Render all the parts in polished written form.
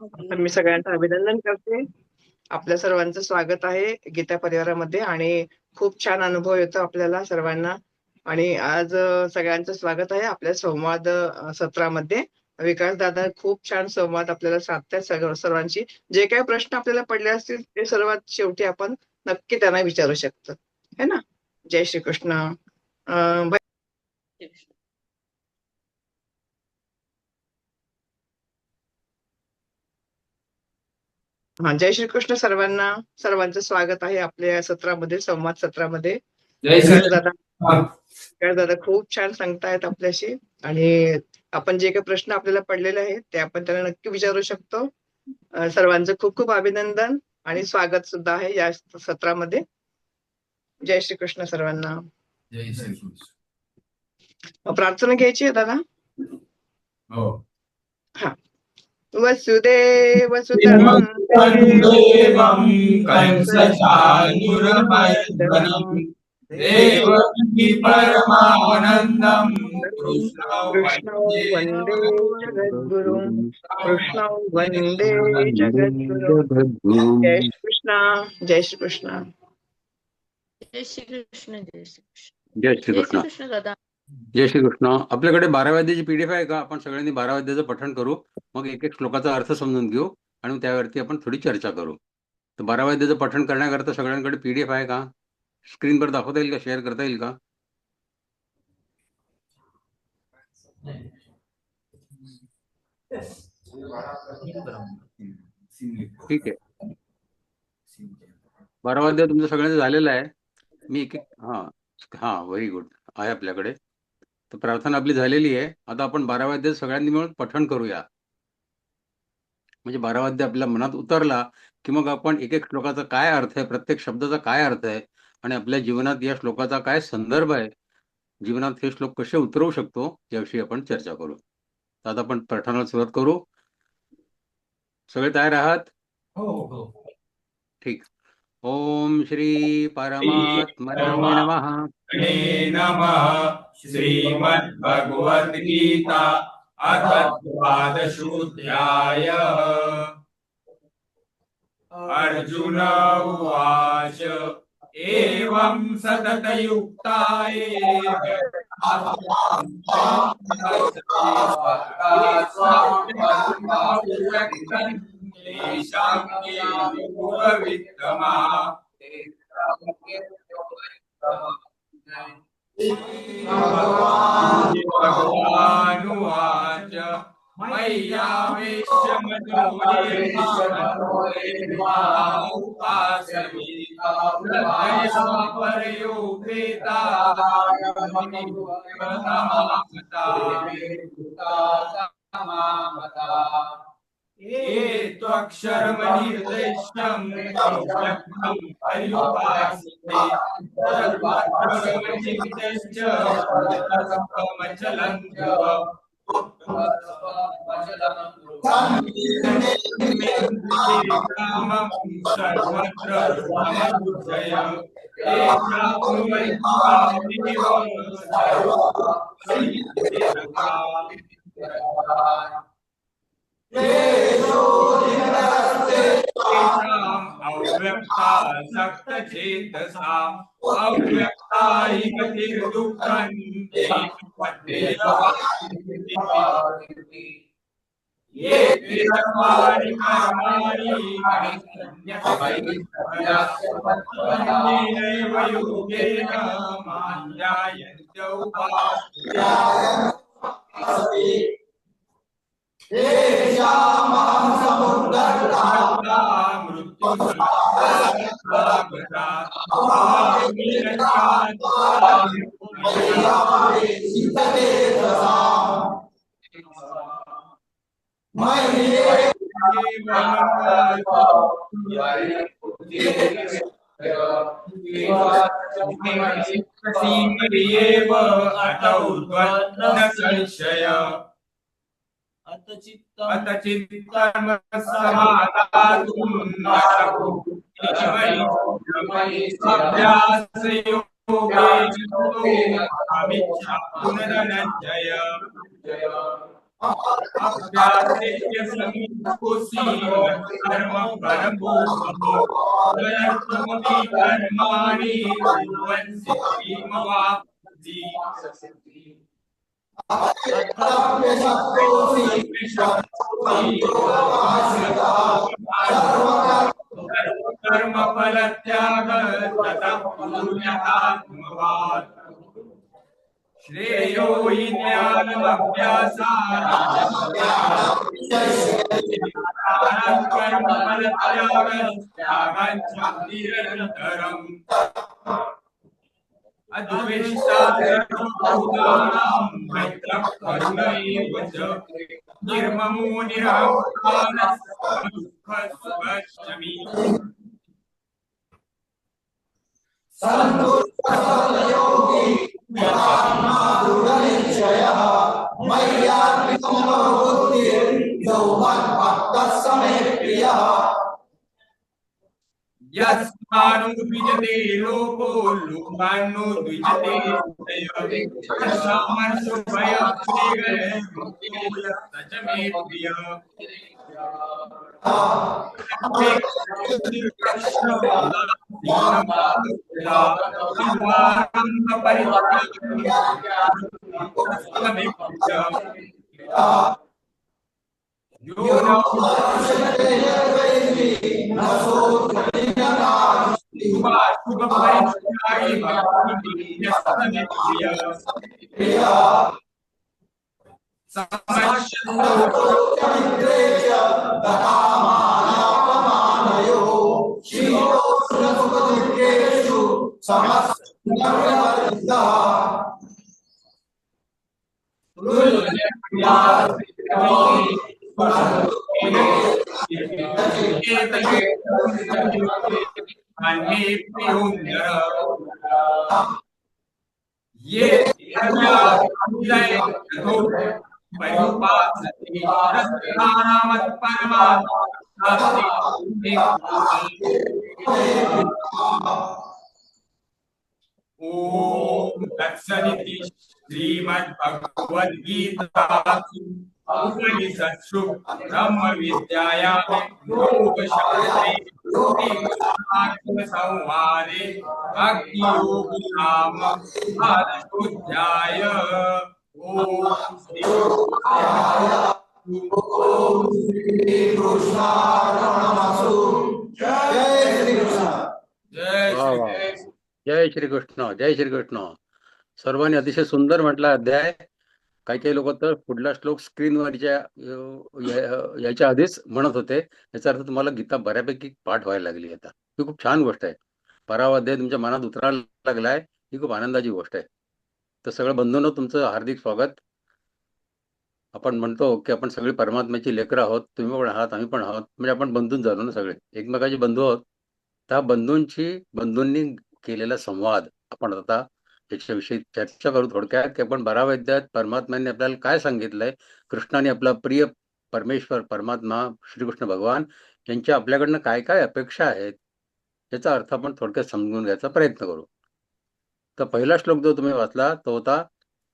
तर मी सगळ्यांचं अभिनंदन करते. आपल्या सर्वांचं स्वागत आहे गीता परिवारामध्ये आणि खूप छान अनुभव येतो आपल्याला सर्वांना. आणि आज सगळ्यांचं स्वागत आहे आपल्या संवाद सत्रामध्ये. विकास दादा खूप छान संवाद आपल्याला साधतायत सर्वांची. जे काही प्रश्न आपल्याला पडले असतील ते सर्वात शेवटी आपण नक्की त्यांना विचारू शकतो, है ना. जय श्रीकृष्ण. हा, जय श्रीकृष्ण सर्वांना. सर्वांचं स्वागत आहे आपल्या या सत्रामध्ये, संवाद सत्रामध्ये. विकास दादा खूप छान सांगतायत आपल्याशी आणि आपण जे काही प्रश्न आपल्याला पडलेले आहेत ते आपण त्यांना नक्की विचारू शकतो. सर्वांचं खूप खूप अभिनंदन आणि स्वागत सुद्धा आहे या सत्रामध्ये. जय श्रीकृष्ण सर्वांना. जय श्रीकृष्ण. प्रार्थना घ्यायची आहे दादा. हो. हा. वसुदेव सुतं देवं कंसचाणूरमर्दनं देवकी परमानन्दं कृष्णौ वन्दे जगद्गुरुं. कृष्णौ वन्दे जगद्गुरुं. जय श्रीकृष्ण. जय श्रीकृष्ण. जय श्रीकृष्ण. जय श्रीकृष्ण. जय श्रीकृष्ण. जय श्रीकृष्ण दादा. जय श्रीकृष्ण. आपल्याकडे 12 वाद्याची पीडीएफ आहे का? आपण सगळ्यांनी 12 वाद्याचं पठण करू, मग एक एक श्लोकाचा अर्थ समजून घेऊ आणि त्यावरती आपण थोडी चर्चा करू. तर 12 वाद्याचं पठण करण्याकरता सगळ्यांकडे पीडीएफ आहे का? स्क्रीनवर दाखवता येईल का? शेअर करता येईल का? ठीक आहे. 12 वाद्य तुमचं सगळ्यांचं झालेलं आहे. मी एक व्हेरी गुड आहे आपल्याकडे. तर प्रार्थना आपली झालेली आहे. आता आपण 12 वाद्य सगळ्यांनी मिळून पठण करूया. म्हणजे 12 वाद्य आपल्या मनात उतरला की मग आपण एक एक श्लोकाचा काय अर्थ आहे, प्रत्येक शब्दाचा काय अर्थ आहे आणि आपल्या जीवनात या श्लोकाचा काय संदर्भ आहे, जीवनात हे श्लोक कसे उतरवू शकतो याविषयी आपण चर्चा करू. तर आता आपण पठणाला सुरुवात करू. सगळे तयार आहात? हो. ठीक. ओम श्री परमात्मने नमः. नमः. श्रीमद्भगवद्गीता अथ द्वादशोऽध्याय. अर्जुन उवाच एवं सततयुक्ताये भगवानुवाच मय्यावेश्य मनो ये त्वक्षरमनिर्देश्यम् पर्युपासते सर्वत्र अव्यक्ता सक्तचेतसा अव्यक्ता हि गतिर्दुःखं ये सर्वाणि कर्माणि अन्येनैव योगेन मां ध्यायन्त उपासते संशय अत चित्तमसमादातुं अभ्यासयोगेन धनञ्जय अभ्यासेत्य समीतोऽसि कर्म परमो तदर्थमपि कर्माणि कुर्वन् सिद्धिमवाप्ति कर्म फल त्याग ततः पुण्यतात्मवान् श्रेयो हि ज्ञानमभ्यासात् कर्म फल त्याग त्यागाच्च निरन्तरम् अद्वेष्टा सर्वभूतानां मैत्रः करुण एव च निर्ममो निरहङ्कारः दुःखसुखशमी यस्मानो द्विजते लोको लोकान्नो द्विजते स मे प्रिय ये ओम तत्सदिति श्रीमद्भगवद्गीतासु उपनिषत्सु ब्रह्मविद्यायां योगशास्त्रे श्रीकृष्णार्जुनसंवादे भक्तियोगो नाम द्वादशोऽध्याय। ओम श्री कृष्णार्पणमस्तु। जय श्रीकृष्ण, जय श्रीकृष्ण. सर्वांनी अतिशय सुंदर म्हटला अध्याय. काही काही लोक तर पुढला श्लोक स्क्रीनवरच्या याच्या आधीच म्हणत होते. याचा अर्थ तुम्हाला गीता बऱ्यापैकी पाठ व्हायला लागली आता. ही खूप छान गोष्ट आहे. 12वा अध्याय तुमच्या मनात उतरायला लागलाय, ही खूप आनंदाची गोष्ट आहे. तर सगळं बंधूंनो, तुमचं हार्दिक स्वागत. आपण म्हणतो की आपण सगळी परमात्म्याची लेकरं आहोत. तुम्ही पण आहात, आम्ही पण आहोत. म्हणजे आपण बंधूच झालो ना, सगळे एकमेकाचे बंधू आहोत. त्या बंधूंनी केलेला संवाद आपण आता याच्याविषयी चर्चा करू थोडक्यात, की आपण 12व्या अध्यायात परमात्म्याने आपल्याला काय सांगितलंय, कृष्णाने आपला प्रिय परमेश्वर परमात्मा श्रीकृष्ण भगवान यांच्या आपल्याकडनं काय काय अपेक्षा आहेत, याचा अर्थ आपण थोडक्यात समजून घ्यायचा प्रयत्न करू. तर पहिला श्लोक जो तुम्ही वाचला तो होता,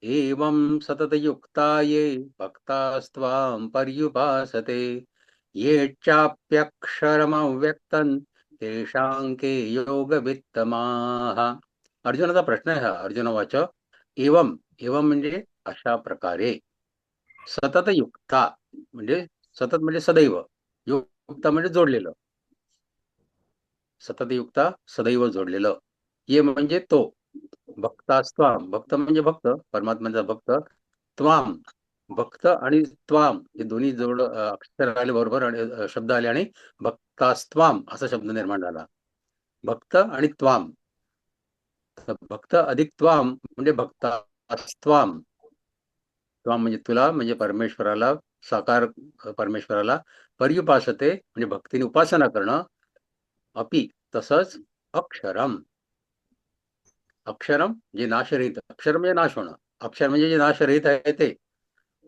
एवं सततयुक्ता ये भक्तास्त्वां पर्युपासते ये चाप्यक्षरमव्यक्तं तेषां के योगवित्तमाः. अर्जुनाचा प्रश्न आहे हा. अर्जुन वाच, एवं एवं म्हणजे अशा प्रकारे, सततयुक्ता म्हणजे सतत म्हणजे सदैव, युक्ता म्हणजे जोडलेलं, सततयुक्ता सदैव जोडलेलं, ये म्हणजे तो, भक्तास्त्वाम भक्त म्हणजे भक्त, परमात्म्याचा भक्त, त्वाम भक्त आणि त्वाम हे दोन्ही जोड अक्षर आले बरोबर आणि शब्द आले आणि भक्तास्त्वाम असा शब्द निर्माण झाला. भक्त आणि त्वाम, भक्त अधिक त्वाम म्हणजे भक्तास्त्वाम. त्वाम म्हणजे तुला, म्हणजे परमेश्वराला, साकार परमेश्वराला, पर्युपासते म्हणजे भक्तीने उपासना करणं, अपि तसंच अक्षरम, अक्षरम जे नाशरहित, अक्षर म्हणजे नाश होणं, अक्षर म्हणजे जे नाशरहित आहे ते,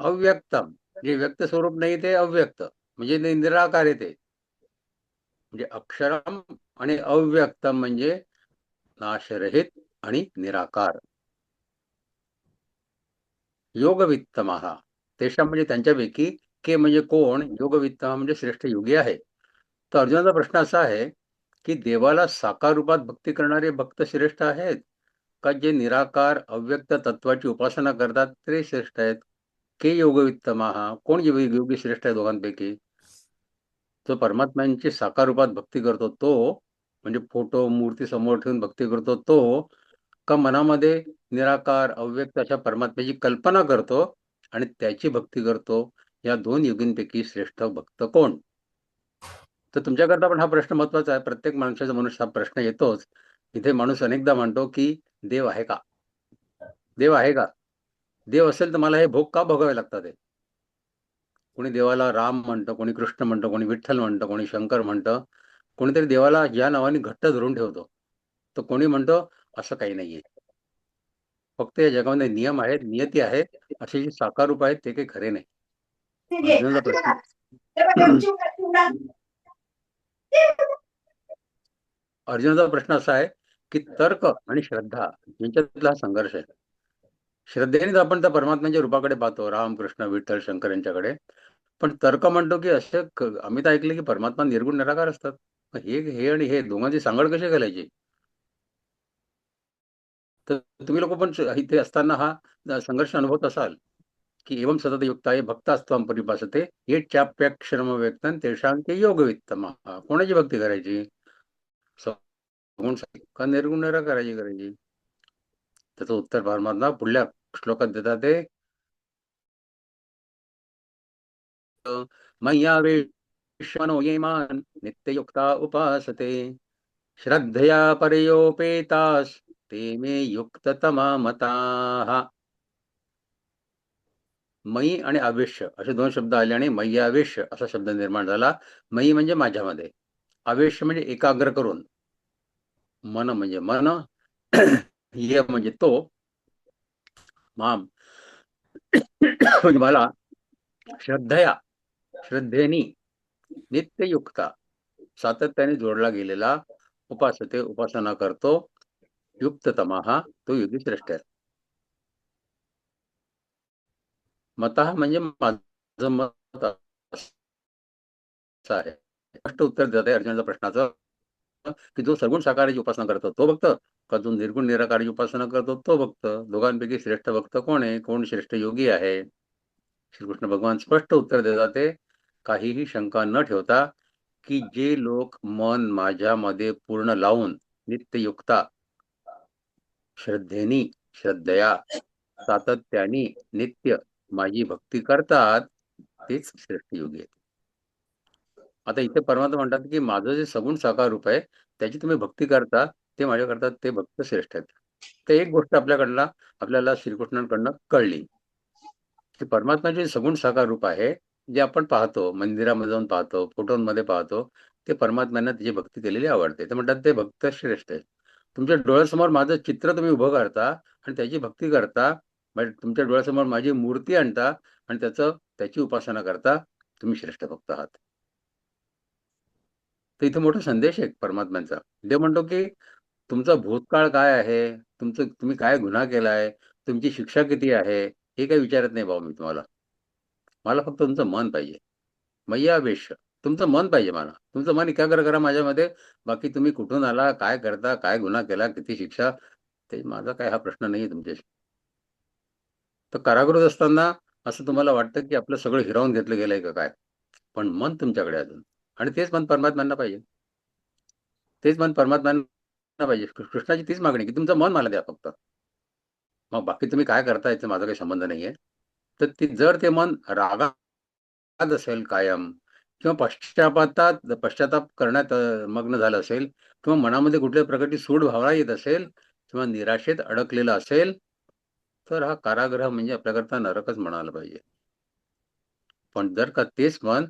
अव्यक्तम जे व्यक्त स्वरूप नाही ते अव्यक्त म्हणजे निराकार आहे ते, म्हणजे अक्षरम आणि अव्यक्तम म्हणजे नाशरहित आणि निराकार. योगवित्तमः तेषां म्हणजे त्यांच्यापैकी के म्हणजे कोण, योगवित्तम म्हणजे श्रेष्ठ योगी आहे. तर अर्जुनाचा प्रश्न असा आहे की देवाला साकार रूपात भक्ती करणारे भक्त श्रेष्ठ आहेत का जे निराकार अव्यक्त तत्वाची उपासना करतात ते श्रेष्ठ आहेत? के योगवित्तमः कोण योगी श्रेष्ठ आहे दोघांपैकी? जो परमात्म्यांची साकार रूपात भक्ती करतो तो, म्हणजे फोटो मूर्ती समोर ठेवून भक्ती करतो तो, का मनामध्ये निराकार अव्यक्त अशा परमात्म्याची कल्पना करतो आणि त्याची भक्ती करतो? या दोन योगींपैकी श्रेष्ठ भक्त कोण? तर तुमच्याकरता पण हा प्रश्न महत्वाचा आहे. प्रत्येक माणसाच्या मनुष्य हा प्रश्न येतोच. इथे माणूस अनेकदा म्हणतो की देव आहे का? देव आहे का? देव असेल तर मला हे भोग का भोगावे लागतात? कोणी देवाला राम म्हणतं, कोणी कृष्ण म्हणतं, कोणी विठ्ठल म्हणतं, कोणी शंकर म्हणतं, कोणीतरी देवाला या नावाने घट्ट धरून ठेवतो. तर कोणी म्हणतो असं काही नाहीये. फक्त या जगामध्ये नियम आहेत, नियती आहे. असे जे साकार रूप आहेत ते काही खरे नाही. अर्जुनाचा प्रश्न अर्जुनाचा प्रश्न असा आहे की तर्क आणि श्रद्धा यांच्यातला हा संघर्ष आहे. श्रद्धेनेच आपण त्या परमात्म्याच्या रूपाकडे पाहतो, राम कृष्ण विठ्ठल शंकर यांच्याकडे. पण तर्क म्हणतो की असे आम्ही तर ऐकले की परमात्मा निर्गुण निराकार असतात. मग हे हे आणि हे दोघांची सांगड कशी घालायची? तर तुम्ही लोक पण इथे असताना हा संघर्ष अनुभवत असाल की एवं सतत युक्ताये भक्तास्त्वं परिभासते ये चाप्यक्षरम व्यक्तन तेषांचे योगवित्तमः. कोणाची भक्ती करायची? सगुण का निर्गुण निराकाराची करायची? त्याचं उत्तर परमात्मा पुढल्या श्लोकात देतात ते मय्यावेश्मनो ये मान् नित्ययुक्ता उपासते श्रद्धया परयोपेतास ते मे युक्ततमा मताः. मयी आणि आवेश्य असे दोन शब्द आले आणि मय्यावेश्य असा शब्द निर्माण झाला. मयी म्हणजे माझ्यामध्ये, आवेश्य म्हणजे एकाग्र करून, मन म्हणजे मन, ये म्हणजे तो, माम म्हणजे मला, श्रद्धया श्रद्धेनी, नित्ययुक्ता सातत्याने जोडला गेलेला, उपासते उपासना करतो, युक्ततमः तो योगी श्रेष्ठ आहे. मतः म्हणजे माझं मत असं आहे. स्पष्ट उत्तर देत आहे अर्जुनाच्या प्रश्नाचं की जो सगुण साकाराची उपासना करतो तो भक्त का जो निर्गुण निराकाराची उपासना करतो तो भक्त? दोघांपैकी श्रेष्ठ भक्त कोण आहे? कोण श्रेष्ठ योगी आहे? श्रीकृष्ण भगवान स्पष्ट उत्तर देतात ते काहीही शंका न ठेवता की जे लोक मन माझ्यामध्ये पूर्ण लावून नित्ययुक्ता श्रद्धेनी श्रद्धया सातत्याने नित्य माझी भक्ती करतात तेच श्रेष्ठ योगी आहेत. आता इथे परमात्मा म्हणतात की माझं जे सगुण साकार रूप आहे त्याची तुम्ही भक्ती करता ते माझ्या करतात ते भक्त श्रेष्ठ आहेत. तर एक गोष्ट आपल्याला श्रीकृष्णांकडनं कळली की परमात्माचे सगुण साकार रूप आहे जे आपण पाहतो, मंदिरामध्ये जाऊन पाहतो, फोटोमध्ये पाहतो, ते परमात्म्यांना त्याची भक्ती केलेली आवडते. ते म्हणतात ते भक्त श्रेष्ठ आहे. तुमच्या डोळ्यासमोर माझं चित्र तुम्ही उभं करता आणि त्याची भक्ती करता, म्हणजे तुमच्या डोळ्यासमोर माझी मूर्ती आणता आणि त्याची उपासना करता, तुम्ही श्रेष्ठ भक्त आहात. तर इथे मोठा संदेश आहे परमात्म्यांचा. देव म्हणतो की तुमचा भूतकाळ काय आहे, तुम्ही काय गुन्हा केलाय, तुमची शिक्षा किती आहे, हे काही विचारत नाही भाऊ मी तुम्हाला. मला फक्त तुमचं मन पाहिजे. मय्यावेश्य तुमचं मन पाहिजे मला. तुमचं मन एकाग्र करा माझ्यामध्ये. बाकी तुम्ही कुठून आला, काय करता, काय गुन्हा केला, किती शिक्षा, ते माझा काय हा प्रश्न नाहीये तुमच्याशी. तर कारागृहात असताना असं तुम्हाला वाटतं की आपलं सगळं हिरावून घेतलं गेलंय का काय? पण मन तुमच्याकडे अजून, आणि तेच मन परमात्म्यांना पाहिजे. तेच मन परमात्म्यांना पाहिजे. कृष्णाची तीच मागणी की तुमचं मन मला द्या फक्त. मग बाकी तुम्ही काय करता याचा माझा काही संबंध नाहीये. तर जर ते मन रागात असेल कायम, किंवा पश्चाताप करण्यात मग्न झालं असेल, किंवा मनामध्ये कुठल्याही प्रकारची सूड भावना येत असेल, किंवा निराशेत अडकलेला असेल, तर हा कारागृह म्हणजे आपल्याकरता नरकच म्हणायला पाहिजे. पण जर का तेच मन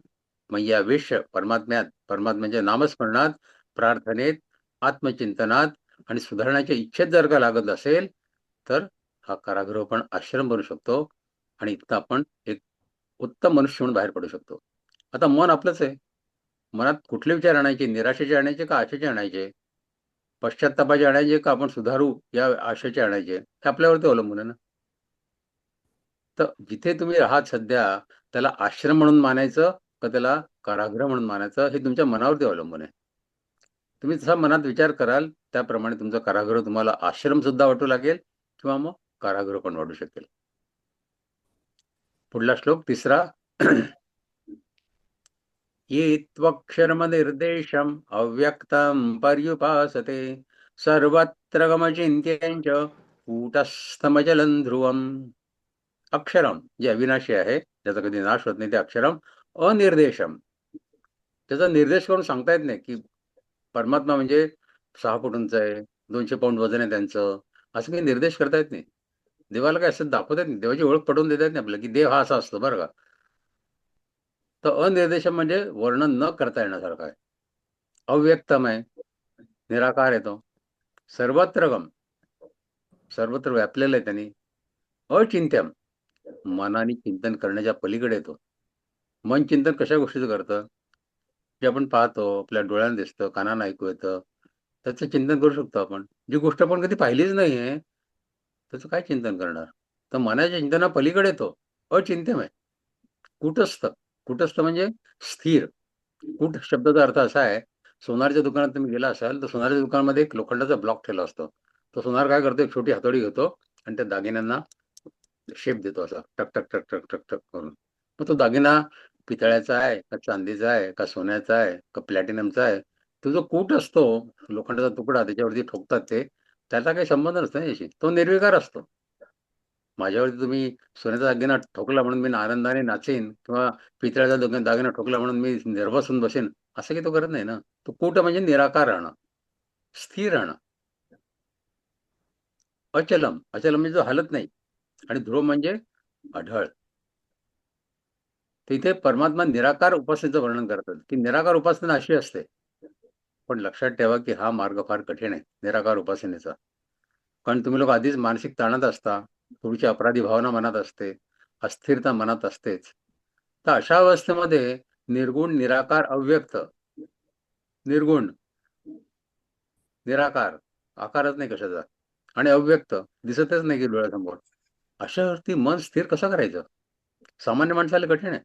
मय्यावेश्य परमात्म्याच्या नामस्मरणात, प्रार्थनेत, आत्मचिंतनात आणि सुधारण्याच्या इच्छेत जर का लागत असेल, तर हा कारागृह पण आश्रम बनू शकतो आणि इथं आपण एक उत्तम मनुष्य म्हणून बाहेर पडू शकतो. आता मन आपलंच आहे. मनात कुठले विचार आणायचे? निराशेचे आणायचे का आशेचे आणायचे? पश्चात्तापाचे आणायचे का आपण सुधारू या आशेचे आणायचे? हे आपल्यावरती अवलंबून आहे ना. तर जिथे तुम्ही राहात सध्या त्याला आश्रम म्हणून मानायचं का त्याला कारागृह म्हणून मानायचं हे तुमच्या मनावरती अवलंबून आहे. तुम्ही जसा मनात विचार कराल त्याप्रमाणे तुमचं कारागृह तुम्हाला आश्रम सुद्धा वाटू लागेल किंवा मग कारागृह पण वाटू शकेल. पुढला श्लोक 3. ये त्वक्षरमनिर्देशम् अव्यक्तं पर्युपासते सर्वत्र गमचिन्त्यञ्च कूटस्थमचलं ध्रुवम्. अक्षरम जे अविनाशी आहे ज्याचा कधी नाश होत नाही ते अक्षरम. अनिर्देशम त्याचा निर्देश करून सांगता येत नाही की परमात्मा म्हणजे 6 फूट उंच आहे, 200 पाऊंड वजन आहे त्यांचं, असं काही निर्देश करता येत नाही. देवाला काय असं दाखवता येत नाही, देवाची ओळख पटवून देता येत नाही आपल्याला की देव हा असा असतो बरं का. तर अनिर्देशम म्हणजे वर्णन न करता येण्यासारखं आहे. अव्यक्तम आहे, निराकार येतो. सर्वत्र गम सर्वत्र व्यापलेलं आहे त्यांनी. अचिंत्यम मनाने चिंतन करण्याच्या पलीकडे येतो. मन चिंतन कशा गोष्टीचं करतं, जे आपण पाहतो, आपल्या डोळ्यांना दिसतं, कानानं ऐकू येतं, त्याचं चिंतन करू शकतो आपण. जी गोष्ट आपण कधी पाहिलीच नाहीये त्याचं काय चिंतन करणार. तर मनाच्या चिंतना पलीकडे येतो. अचिंत्यमय. कूटस्थ कूटस्थ म्हणजे स्थिर. कूट शब्दाचा अर्थ असा आहे, सोनारच्या दुकानात तुम्ही गेला असाल तर सोनारच्या दुकानामध्ये एक लोखंडाचा ब्लॉक ठेवला असतो. तो सोनार काय करतो, एक छोटी हातोडी घेतो आणि त्या दागिन्यांना शेप देतो असा टक टक टक टक टक टक करून. मग तो दागिना पितळ्याचा आहे का चांदीचा आहे का सोन्याचा आहे का प्लॅटिनमचा आहे, तो जो कूट असतो लोखंडाचा तुकडा त्याच्यावरती ठोकतात ते, त्याचा काही संबंध नसतो ना याशी. तो निर्विकार असतो. माझ्यावरती तुम्ही सोन्याचा दागिना ठोकला म्हणून मी आनंदाने नाचेन किंवा पितळ्याचा दागिना ठोकला म्हणून मी निर्भस होऊन बसेन, असं काही तो करत नाही ना. तो कूट म्हणजे निराकार राहणं, स्थिर राहणं. अचलम अचलम म्हणजे जो हलत नाही. आणि ध्रुव म्हणजे अढळ. तिथे परमात्मा निराकार उपासनेचं वर्णन करतात की निराकार उपासना अशी असते. पण लक्षात ठेवा की हा मार्ग फार कठीण आहे निराकार उपासनेचा. कारण तुम्ही लोक आधीच मानसिक ताणात असता, थोडीशी अपराधी भावना मनात असते, अस्थिरता मनात असतेच. तर अशा अवस्थेमध्ये निर्गुण, निराकार, अव्यक्त, निर्गुण, निराकार, आकारच नाही कशाचा, आणि अव्यक्त दिसतच नाही की डोळ्यासमोर, अशावरती मन स्थिर कसं करायचं सामान्य माणसाला कठीण आहे.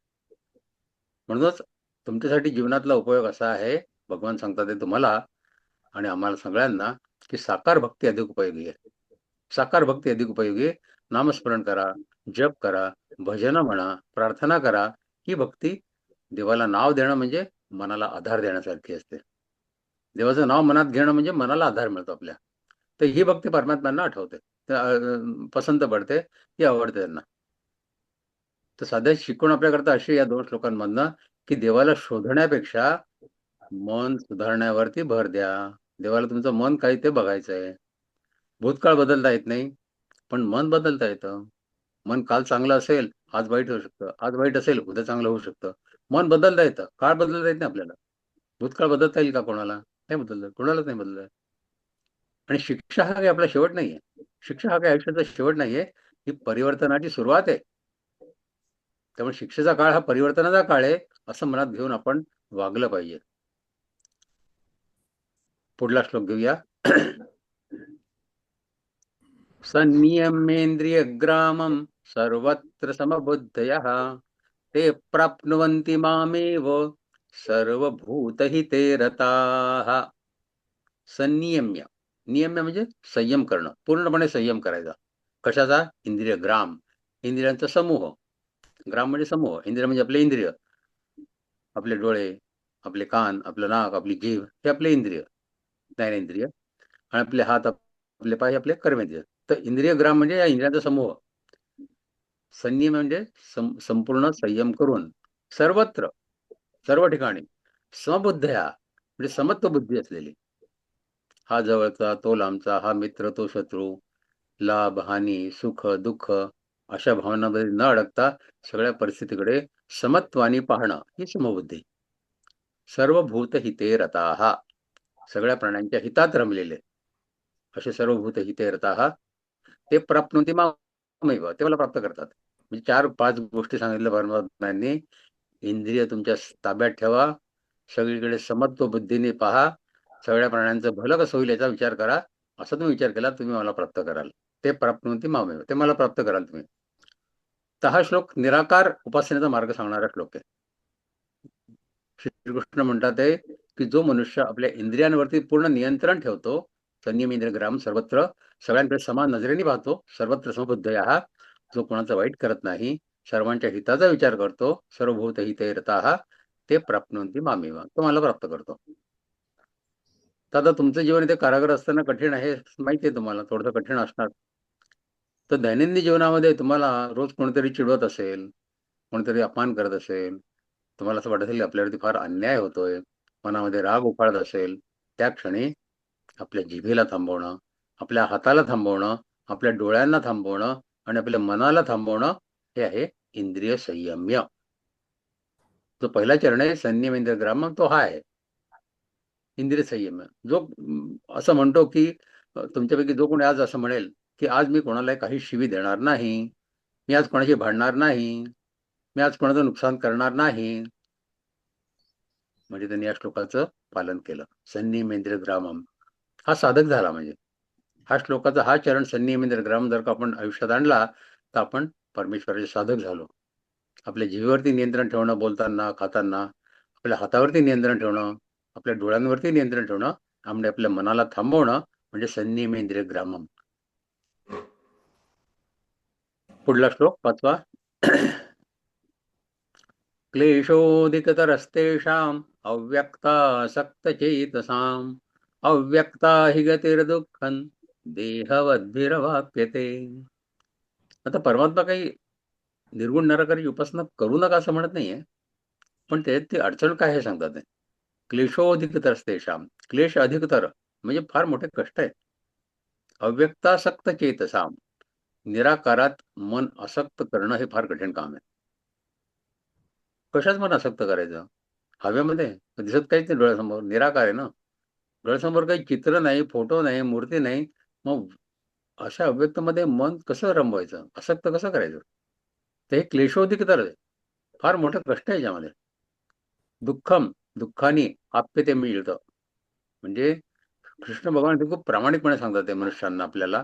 म्हणूनच तुमच्यासाठी जीवनातला उपयोग असा आहे, भगवान सांगतात ते तुम्हाला आणि आम्हाला सगळ्यांना, की साकार भक्ती अधिक उपयोगी आहे. साकार भक्ती अधिक उपयोगी. नामस्मरण करा, जप करा, भजन म्हणा, प्रार्थना करा. ही भक्ती, देवाला नाव देणं म्हणजे मनाला आधार देण्यासारखी असते. देवाचं नाव मनात घेणं म्हणजे मनाला आधार मिळतो आपल्या. तर ही भक्ती परमात्म्यांना आठवते, पसंत पडते, ही आवडते त्यांना. तर साध्या शिकवण आपल्याकरता अशी या 2 श्लोकांमधनं, की देवाला शोधण्यापेक्षा मन सुधारण्यावरती भर द्या. देवाला तुमचं मन काय ते बघायचंय. भूतकाळ बदलता येत नाही, पण मन बदलता येतं. मन काल चांगलं असेल, आज वाईट होऊ शकतं. आज वाईट असेल, उद्या चांगलं होऊ शकतं. मन बदलता येतं, काळ बदलता येत नाही आपल्याला. भूतकाळ बदलता येईल का कोणाला? नाही बदलत, कोणालाच नाही बदलत. आणि शिक्षा हा काही आपला शेवट नाहीये. शिक्षा हा काही आयुष्याचा शेवट नाहीये. ही परिवर्तनाची सुरुवात आहे. त्यामुळे शिक्षेचा काळ हा परिवर्तनाचा काळ आहे, असं मनात घेऊन आपण वागलं पाहिजे. पुढला श्लोक घेऊया. संनियम्येन्द्रियग्रामं सर्वत्र समबुद्धयः ते प्राप्नुवन्ति मामेव सर्वभूतहिते रताः. संनियम्य, नियम्य म्हणजे संयम करणं, पूर्णपणे संयम करायचा. कशाचा? इंद्रिय ग्राम, इंद्रियांचा समूह. ग्राम म्हणजे समूह, इंद्रिय म्हणजे आपले इंद्रिय, आपले डोळे, आपले कान, आपलं नाक, आपली जीभ, हे आपले इंद्रिय, ज्ञानेंद्रिय. आणि आपले हात, आपले पाय, आपले कर्मेंद्रिय. तर इंद्रिय ग्राम म्हणजे या इंद्रियांचा समूह. संयम म्हणजे संपूर्ण संयम करून सर्वत्र, सर्व ठिकाणी, समबुद्धया म्हणजे समत्व बुद्धी असलेली. हा जवळचा, तो लांबचा, हा मित्र, तो शत्रू, लाभ, हानी, सुख, दुःख अशा भावनांमध्ये न अडकता सगळ्या परिस्थितीकडे समत्वानी पाहणं, ही समबुद्धी. सर्व भूत हिते रताः, सगळ्या प्राण्यांच्या हितात रमलेले असे सर्व भूत हिते रताः ते प्राप्नोति मामेव, ते मला प्राप्त करतात. म्हणजे 4-5 गोष्टी सांगितल्या परमात्म्यांनी. इंद्रिय तुमच्या ताब्यात ठेवा, सगळीकडे समत्व बुद्धीने पहा, सगळ्या प्राण्यांचं भलं कसं होईल याचा विचार करा. असा तुम्ही विचार केला, तुम्ही मला प्राप्त कराल. ते प्राप्नोति मामेव, ते मला प्राप्त कराल तुम्ही. तर हा श्लोक निराकार उपासनेचा मार्ग सांगणारा श्लोक आहे. श्रीकृष्ण म्हणतात आहे की जो मनुष्य आपल्या इंद्रियांवरती पूर्ण नियंत्रण ठेवतो, संयम इंद्रिय ग्राम सर्वत्र, सगळ्यांकडे समान नजरेने पाहतो, सर्वत्र समबुद्धयः, जो कोणाचं वाईट करत नाही, सर्वांच्या हिताचा विचार करतो, सर्वभूत हिते रताः, ते प्राप्नुवन्ति मामेव, तो मला प्राप्त करतो. तर आता तुमचं जीवन इथे कारागर असताना कठीण आहे माहिती आहे तुम्हाला, थोडंसं कठीण असणार. तर दैनंदिन जीवनामध्ये तुम्हाला रोज कोणीतरी चिडवत असेल, कोणीतरी अपमान करत असेल, तुम्हाला असं वाटत असेल की आपल्यावरती फार अन्याय होतोय, मनामध्ये राग उफाळत असेल, त्या क्षणी आपल्या जिभेला थांबवणं, आपल्या हाताला थांबवणं, आपल्या डोळ्यांना थांबवणं आणि आपल्या मनाला थांबवणं, हे आहे इंद्रिय संयम्य. जो पहिला चरण आहे संयम इंद्रिय ग्राम, तो हा आहे इंद्रिय संयम्य. जो असं म्हणतो की तुमच्यापैकी जो कोणी आज असं म्हणेल की आज मी कोणालाही काही शिवी देणार नाही, मी आज कोणाशी भांडणार नाही, मी आज कोणाचं नुकसान करणार नाही, म्हणजे त्यांनी या श्लोकाचं पालन केलं. संयमेंद्रिय ग्रामम हा साधक झाला. म्हणजे हा श्लोकाचा हा चरण संयमेंद्रिय ग्राम जर का आपण आयुष्यात आणला तर आपण परमेश्वराचे साधक झालो. आपल्या जीवेवरती नियंत्रण ठेवणं, बोलताना खाताना, आपल्या हातावरती नियंत्रण ठेवणं, आपल्या डोळ्यांवरती नियंत्रण ठेवणं, आणि आपल्या मनाला थांबवणं म्हणजे संयमेंद्रिय ग्रामम. पुढला श्लोक 5वा. क्लेशोऽधिकतरस्तेषाम् अव्यक्तासक्तचेतसाम् अव्यक्ता हि गतिर्दुःखं देहवद्भिरवाप्यते. आता परमात्मा काही निर्गुण निराकाराची उपासना करू नका असं म्हणत नाहीये, पण त्यात ती अडचण काय हे सांगतात आहे. क्लेशोऽधिकतरस्तेषाम्, क्लेश अधिकतर म्हणजे फार मोठे कष्ट आहेत. अव्यक्तासक्त चेतसाम, निराकारात मन आसक्त करणं हे फार कठीण काम आहे. कशात मन आसक्त करायचं? हवेमध्ये दिसत काहीच नाही डोळ्यासमोर, निराकार आहे ना. डोळ्यासमोर काही चित्र नाही, फोटो नाही, मूर्ती नाही. मग अशा अव्यक्तमध्ये मन कसं रमवायचं, आसक्त कसं करायचं? ते क्लेशोधिकतर आहे, फार मोठं कष्ट आहे याच्यामध्ये. दुःखम, दुःखाने आप्यते मिळतं. म्हणजे कृष्ण भगवान ते खूप प्रामाणिकपणे सांगतात ते मनुष्यांना आपल्याला,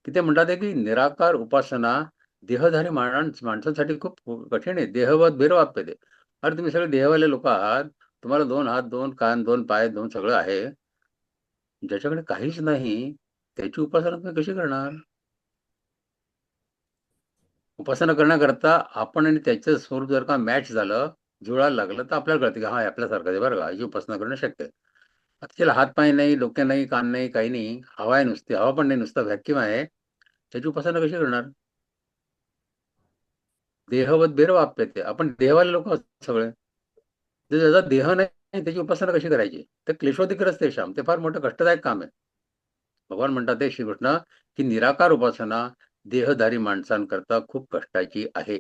की ते म्हणतात आहे की निराकार उपासना देहधारी माणसांसाठी खूप कठीण आहे. देहवत भैरवाप्यते. अरे तुम्ही सगळे देहवाले लोक आहात, तुम्हाला 2 हात, 2 कान, 2 पाय, 2 सगळं आहे. ज्याच्याकडे काहीच नाही त्याची उपासना तुम्ही कशी करणार? उपासना करण्याकरता आपण आणि त्याचं स्वरूप जर का मॅच झालं, जुळायला लागलं, तर आपल्याला कळतं की हा आपल्यासारखंच आहे बरं का, याची उपासना करणं शक्य आहे. आता त्याला हात पाय नाही, डोके नाही, कान नाही, काही नाही, हवा आहे नुसती, हवा पण नाही, नुसता व्हॅक्यूम आहे, त्याची उपासना कशी करणार? देहवत भैरवाप्यते. आपण देहवाले लोक आहोत सगळे. जर ज्याचा देह नाही त्याची उपासना कशी करायची? तर क्लेशोधिकरच ते श्याम, ते फार मोठं कष्टदायक काम आहे. भगवान म्हणतात ते श्रीकृष्ण की निराकार उपासना देहधारी माणसांकरता खूप कष्टाची आहे.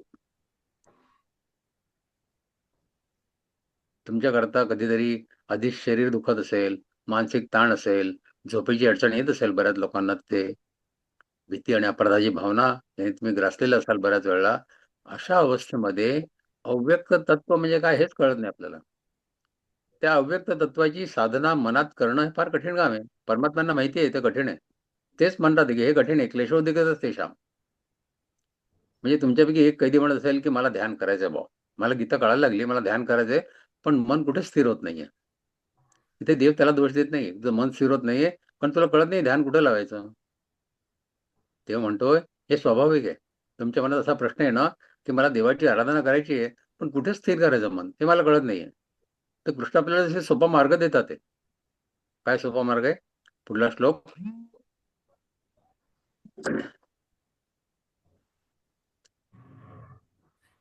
तुमच्याकरता कधीतरी आधीच शरीर दुखत असेल, मानसिक ताण असेल, झोपेची अडचण येत असेल बऱ्याच लोकांना, ते भीती आणि अपराधाची भावना याने तुम्ही ग्रासलेला असाल बऱ्याच वेळेला. अशा अवस्थेमध्ये अव्यक्त तत्व म्हणजे काय हेच कळत नाही आपल्याला. त्या अव्यक्त तत्वाची साधना मनात करणं हे फार कठीण काम आहे. परमात्म्यांना माहिती आहे ते कठीण आहे. तेच म्हणतात की हे कठीण आहे, क्लेशोधिकच तेषाम. म्हणजे तुमच्यापैकी एक कैदी म्हणत असेल की मला ध्यान करायचंय बुवा, मला गीता कळायला लागली, मला ध्यान करायचंय, पण मन कुठे स्थिर होत नाहीये. इथे देव त्याला दोष देत नाही, तुझं मन स्थिर होत नाहीये, पण तुला कळत नाही ध्यान कुठे लावायचं. देव म्हणतोय हे स्वाभाविक आहे. तुमच्या मनात असा प्रश्न आहे ना की मला देवाची आराधना करायची आहे, पण कुठे स्थिर करायचं मन हे मला कळत नाहीये. तर कृष्ण आपल्याला जसे सोपा मार्ग देतात आहे. काय सोपा मार्ग आहे? पुढला श्लोक.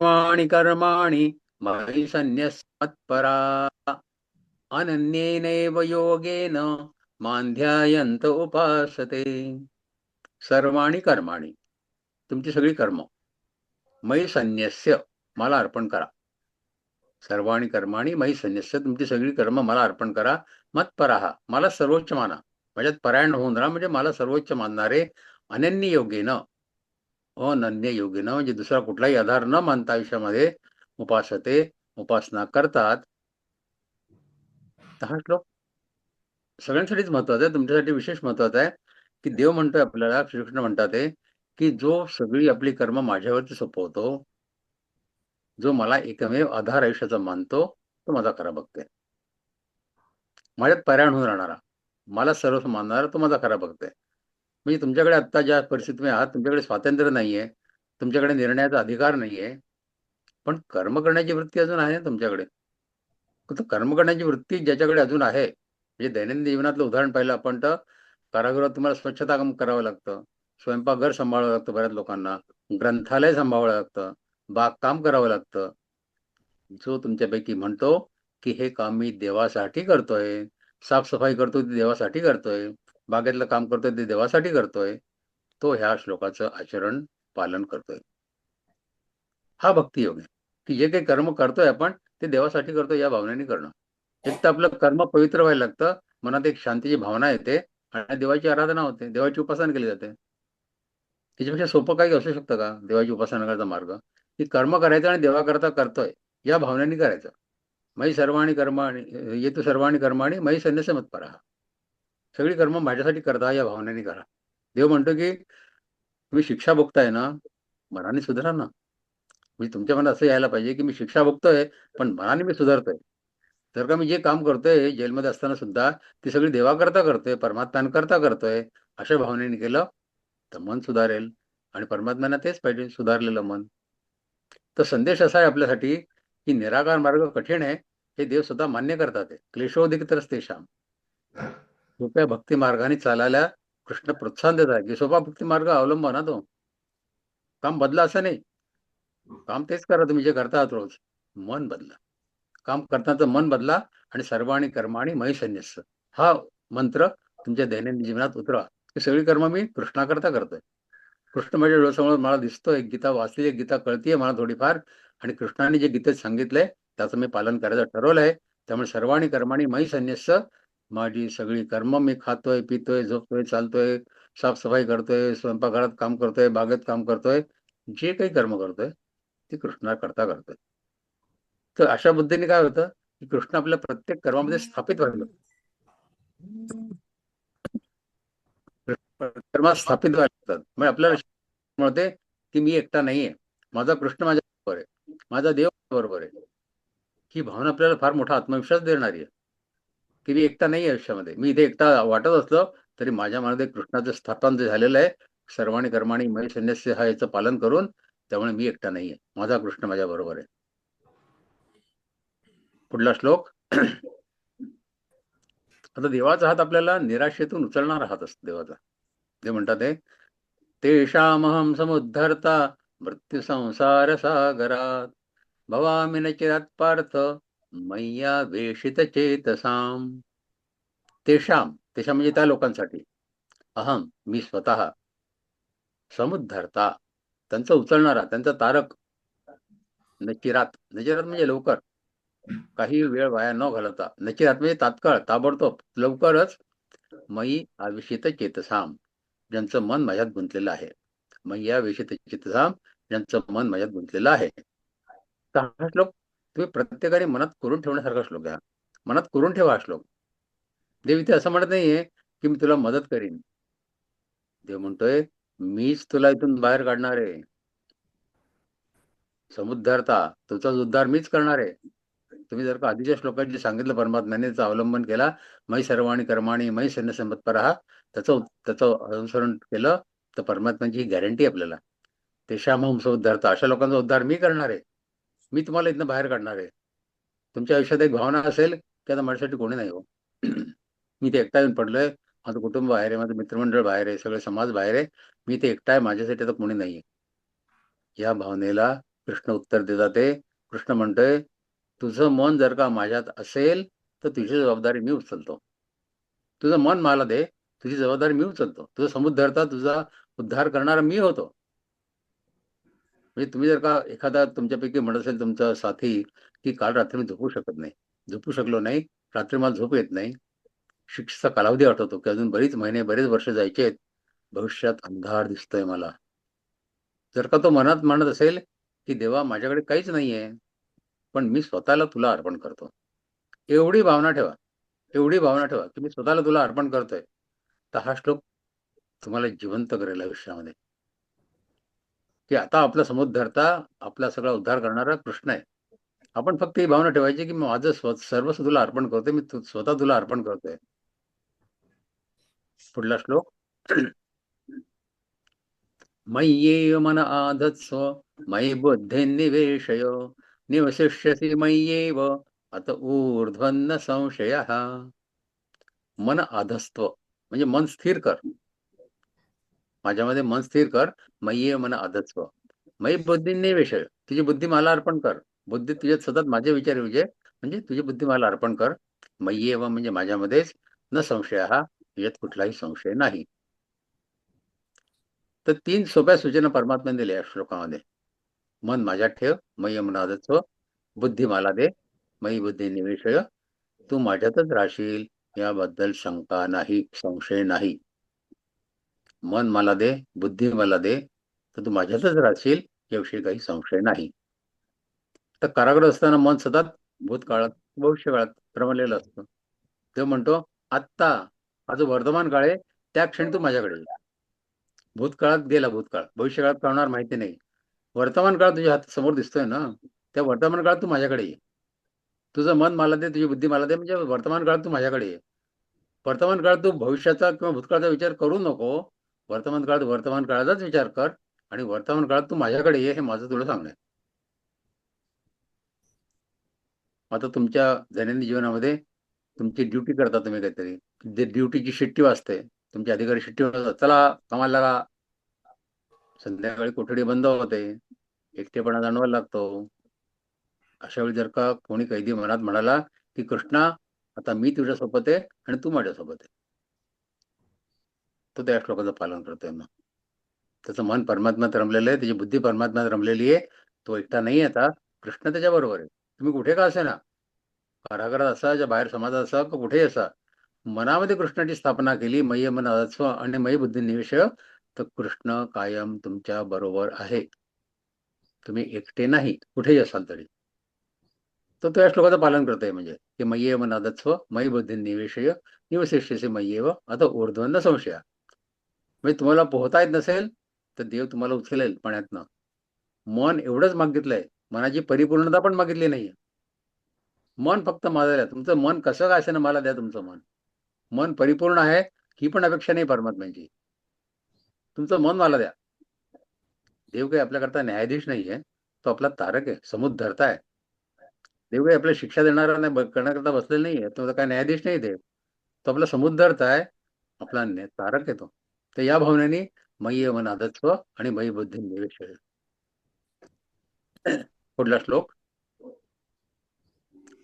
कर्माणि कर्माणि मयि सन्न्यस्मत्परा अनन्येनैव योगेन मां ध्यायन्त उपासते. सर्वाणि कर्माणि, तुमची सगळी कर्म, मयि संन्यस्य, मला अर्पण करा. सर्वाणि कर्माणि मयि संन्यस्य, तुमची सगळी कर्म मला अर्पण करा. मत्पराः, मला सर्वोच्च माना, माझ्यात परायण होऊन राहा, म्हणजे मला सर्वोच्च मानणारे. अनन्य योगेन, अनन्य योगेन म्हणजे दुसरा कुठलाही आधार न मानता आयुष्यामध्ये उपासते, उपासना करतात. हा श्लोक सगळ्यांसाठीच महत्वाचा आहे, तुमच्यासाठी विशेष महत्वाचा आहे की देव म्हणतोय आपल्याला, श्रीकृष्ण म्हणतात की जो सगळी आपली कर्म माझ्यावरती सोपवतो, जो मला एकमेव आधार आयुष्याचा मानतो, तो माझा खरा भक्त आहे. माझ्यात पारायण होऊन राहणारा, मला सर्वस्व मानणारा, तो माझा खरा भक्त आहे. म्हणजे तुमच्याकडे आत्ता ज्या परिस्थितीत तुम्ही आहात, तुमच्याकडे स्वातंत्र्य नाहीये, तुमच्याकडे निर्णयाचा अधिकार नाहीये, पण कर्म करण्याची वृत्ती अजून आहे ना तुमच्याकडे. फक्त कर्म करण्याची वृत्ती ज्याच्याकडे अजून आहे, म्हणजे दैनंदिन जीवनातलं उदाहरण पाहिलं आपण तर कारागृहात तुम्हाला स्वच्छता काम करावं लागतं, स्वयंपाकघर सांभाळावं लागतं बऱ्याच लोकांना, ग्रंथालय सांभाळावं लागतं, बागकाम करावं लागतं. जो तुमच्यापैकी म्हणतो की हे काम मी देवासाठी करतोय, साफसफाई करतोय ते देवासाठी करतोय, बागेतलं काम करतोय ते देवासाठी करतोय, तो ह्या श्लोकाचं आचरण पालन करतोय. हा भक्तियोग आहे की जे काही कर्म करतोय आपण ते देवासाठी करतोय या भावनेने करणं. एक तर आपलं कर्म पवित्र व्हायला लागतं, मनात एक शांतीची भावना येते आणि देवाची आराधना होते, देवाची उपासना केली जाते. त्याच्यापेक्षा सोपं काही असू शकतं का देवाची उपासना करायचा मार्ग? की कर्म करायचं आणि देवाकरता करतोय या भावनेने करायचं. मयि सर्वाणि कर्माणि ये तु सर्वाणि कर्माणि मयि सन्न्यस्य मत्परः. सगळी कर्म माझ्यासाठी करता या भावनेने करा. देव म्हणतो की तुम्ही शिक्षा भोगताय ना, मनाने सुधारा ना. म्हणजे तुमच्या मनात असं यायला पाहिजे की मी शिक्षा भोगतोय पण मनाने मी सुधारतोय. जर का मी जे काम करतोय जेलमध्ये असताना सुद्धा ती सगळी देवाकरता करतोय, परमात्म्यांकरता करतोय, अशा भावनेने केलं तर मन सुधारेल आणि परमात्म्यांना तेच पाहिजे, सुधारलेलं मन. तर संदेश असा आहे आपल्यासाठी की निराकार मार्ग कठीण आहे, हे देव स्वतः मान्य करतात आहे. क्लेशोदिकतरस्तेषाम. सोप्या भक्ती मार्गाने चालायला कृष्ण प्रोत्साहन देत आहे की सोपा भक्ती मार्ग अवलंबा ना तो. काम बदला असं नाही. काम तेच करा तुम्ही जे करता आहात रोज. मन बदला. काम करतानाचं मन बदला आणि सर्वाणि कर्माणि मयि सन्न्यस्य. हा मंत्र तुमच्या दैनंदिन जीवनात उतरवा. ही सगळी कर्म मी कृष्णाकरता करतोय. कृष्ण माझ्या डोळ्यासमोर मला दिसतोय, गीता वाचली, गीता कळतीये मला थोडीफार आणि कृष्णाने जे गीतेत सांगितलंय त्याचं मी पालन करायचं ठरवलंय. त्यामुळे सर्वाणि कर्माणि मयि सन्न्यस्य. माझी सगळी कर्म मी खातोय, पितोय, झोपतोय, चालतोय, साफसफाई करतोय, स्वयंपाकघरात काम करतोय, बागेत काम करतोय, जे काही कर्म करतोय ते कृष्णाकरता करतोय. तर अशा पद्धतीने काय होतं की कृष्ण आपल्या प्रत्येक कर्मामध्ये स्थापित व्हायला कर्मात स्थापित व्हायला लागतात. मग आपल्याला मिळते की मी एकटा नाहीये, माझा कृष्ण माझ्या बरोबर आहे, माझा देव बरोबर आहे. ही भावना आपल्याला फार मोठा आत्मविश्वास देणारी आहे की मी एकटा नाही आयुष्यामध्ये. मी इथे एकटा वाटत असलो तरी माझ्या मनात कृष्णाचं स्थापन जे झालेलं आहे, सर्वाणि कर्माणि मयि सन्न्यस्य हा याचं पालन करून, त्यामुळे मी एकटा नाहीये, माझा कृष्ण माझ्या बरोबर आहे. पुढला श्लोक. आता देवाचा हात आपल्याला निराशेतून उचलणारा हात असतो देवाचा. ते म्हणतात ते तेषामहं समुद्धर्ता मृत्यू संसार सागरात भवामि न चिरात पार्थ मय्या वेशित चेतसाम. तेषाम तेषाम म्हणजे त्या लोकांसाठी, अहम मी स्वतः, समुद्धरता त्यांचं उचलणारा, त्यांचा तारक, नचिरात नचिरात म्हणजे लवकर, काही वेळ वाया न घालवता, नचिरात म्हणजे तात्काळ, ताबडतोब, लवकरच, मयी आविशित चेतसाम ज्यांचं मन माझ्यात गुंतलेलं आहे. मय्या विशित चेतसाम ज्यांचं मन माझ्यात गुंतलेलं आहे. तर हा श्लोक तुम्ही प्रत्येकाने मनात करून ठेवण्यासारखा श्लोक आहे. मनात करून ठेवा हा श्लोक. देव इथे असं म्हणत नाहीये की मी तुला मदत करीन. देव म्हणतोय मीच तुला इथून बाहेर काढणार आहे. समुद्धरता तुझा उद्धार मीच करणार आहे. तुम्ही जर का आधीच्या श्लोकात जे सांगितलं परमात्म्याने त्याचं अवलंबन केला, मयि सर्वाणि कर्माणि मयि सन्न्यस्य मत्परः, त्याचं अनुसरण केलं तर परमात्म्याची ही गॅरंटी आपल्याला. तेषामहं समुद्धरता अशा लोकांचा उद्धार मी करणार आहे. मी तुम्हाला इथनं बाहेर काढणार आहे. तुमच्या आयुष्यात एक भावना असेल की आता माझ्यासाठी कोणी नाही हो. मी ते एकटा येऊन पडलोय, माझं कुटुंब बाहेर आहे, माझं मित्रमंडळ बाहेर आहे, सगळे समाज बाहेर आहे, मी ते एकटा आहे, माझ्यासाठी आता कोणी नाहीये. या भावनेला कृष्ण उत्तर देतात ते. कृष्ण म्हणतोय तुझं मन जर का माझ्यात असेल तर तुझी जबाबदारी मी उचलतो. तुझं मन मला दे, तुझी जबाबदारी मी उचलतो. तुझं समुद्धरता, तुझा उद्धार करणारा मी होतो. म्हणजे तुम्ही जर का एखादा तुमच्यापैकी म्हणत असेल तुमचा साथी की काल रात्री मी झोपू शकत नाही, झोपू शकलो नाही, रात्री मला झोप येत नाही, शिक्षेचा कालावधी आठवतो की अजून बरीच महिने, बरेच वर्ष जायचे आहेत, भविष्यात अंधार दिसतोय मला. जर का तो मनात म्हणत असेल की देवा माझ्याकडे काहीच नाहीये, पण मी स्वतःला तुला अर्पण करतो, एवढी भावना ठेवा, एवढी भावना ठेवा की मी स्वतःला तुला अर्पण करतोय, तर हा श्लोक तुम्हाला जिवंत करेल आयुष्यामध्ये. की आता आपला समुद्धरता, आपला सगळा उद्धार करणारा कृष्ण आहे. आपण फक्त ही भावना ठेवायची की माझं सर्वस्व तुला अर्पण करतोय, मी स्वतः तुला अर्पण करतोय. पुढला श्लोक. मय्येव मन आधत्स्व मयि बुद्धिं निवेशय निवशिष्यसि मय्येव अत ऊर्ध्वन्न संशयः. मन आधस्त्व म्हणजे मन स्थिर कर, माझ्यामध्ये मन स्थिर कर. मय्येव मन आधत्स्व मयि बुद्धी निवेशय, तुझी बुद्धी मला अर्पण कर. बुद्धी तुझ्यात सतत माझे विचार येऊ दे, म्हणजे तुझी बुद्धी मला अर्पण कर. मय्येव म्हणजे माझ्यामध्येच, न संशय हा, तुझ्यात कुठलाही संशय नाही. तर 3 सोप्या सूचना परमात्म्याने दिल्या या श्लोकामध्ये. मन माझ्यात ठेव, मय्य मनाधत्स्व, बुद्धी मला दे, मयी बुद्धी निवेशय, तू माझ्यातच राहशील याबद्दल शंका नाही, संशय नाही. मन मला दे, बुद्धी मला दे, तर तू माझ्यातच राहशील याविषयी काही संशय नाही. तर कारागृहात असताना मन सतत भूतकाळात, भविष्यकाळात रमलेलं असतं. तो म्हणतो आत्ता, हा जो वर्तमान काळ आहे त्या क्षणी तू माझ्याकडे ये. भूतकाळात गेला भूतकाळ, भविष्यकाळात काय होणार माहिती नाही. वर्तमान काळ तुझ्या हात समोर दिसतोय ना, त्या वर्तमान काळात तू माझ्याकडे ये. तुझं मन मला दे, तुझी बुद्धी मला दे, म्हणजे वर्तमान काळात तू माझ्याकडे ये. वर्तमान काळात तू भविष्याचा किंवा भूतकाळाचा विचार करू नको. वर्तमान काळाचाच विचार कर आणि वर्तमान काळात तू माझ्याकडे ये, हे माझं तुला सांगणं आहे. आता तुमच्या दैनंदिन जीवनामध्ये तुमची ड्युटी करता तुम्ही काहीतरी, जे ड्युटीची शिट्टी वाजते, तुमचे अधिकारी शिट्टी वाजतात, चला कामाला लागा. संध्याकाळी कोठडी बंद होते, एकटेपणा जाणवायला लागतो. अशा वेळी जर का कोणी कैदी मनात म्हणाला की कृष्णा आता मी तुझ्यासोबत आहे आणि तू माझ्यासोबत आहे, तो त्या श्लोकाचं पालन करतोय. मग त्याचं मन परमात्म्यात रमलेलं आहे, त्याची बुद्धी परमात्म्यात रमलेली आहे. तो एकटा नाही. आता कृष्ण त्याच्या बरोबर आहे. तुम्ही कुठे का असे ना, कारागृहात असा, या बाहेर समाजात असा, का कुठेही असा, मनामध्ये कृष्णाची स्थापना केली, मय्य मन आधत्स्व आणि मयी बुद्धी निवेशय, तर कृष्ण कायम तुमच्या बरोबर आहे. तुम्ही एकटे नाही, कुठेही असाल तरी. तर तो या श्लोकाचं पालन करतोय, म्हणजे की मय्येव मन आधत्स्व मयी बुद्धी निवेशय निवशिष्यसि मय्येव आता ऊर्ध्वन्न संशया. म्हणजे तुम्हाला पोहता येत नसेल तर देव तुम्हाला उचलेल पाण्यातनं. मन एवढंच मागितलंय, मनाची परिपूर्णता पण मागितली नाहीये. मन फक्त माझं द्या. तुमचं मन कसं काय असेल, मला द्या तुमचं मन. मन परिपूर्ण आहे ही पण अपेक्षा नाही परमात्म्याची. तुमचं मन मला द्या. देव काही आपल्याकरता न्यायाधीश नाहीये, तो आपला तारक आहे, समुद्धरता आहे. देव काही आपल्याला शिक्षा देणारा नाही, करण्याकरता बसलेला नाहीये, तो काय न्यायाधीश नाही देव. तो आपला समुद्धरता आहे, आपला तारक आहे तो. तर या भावनेने मय्य मन आधत्स्व आणि मयी बुद्धी निवेशय. पुढला श्लोक.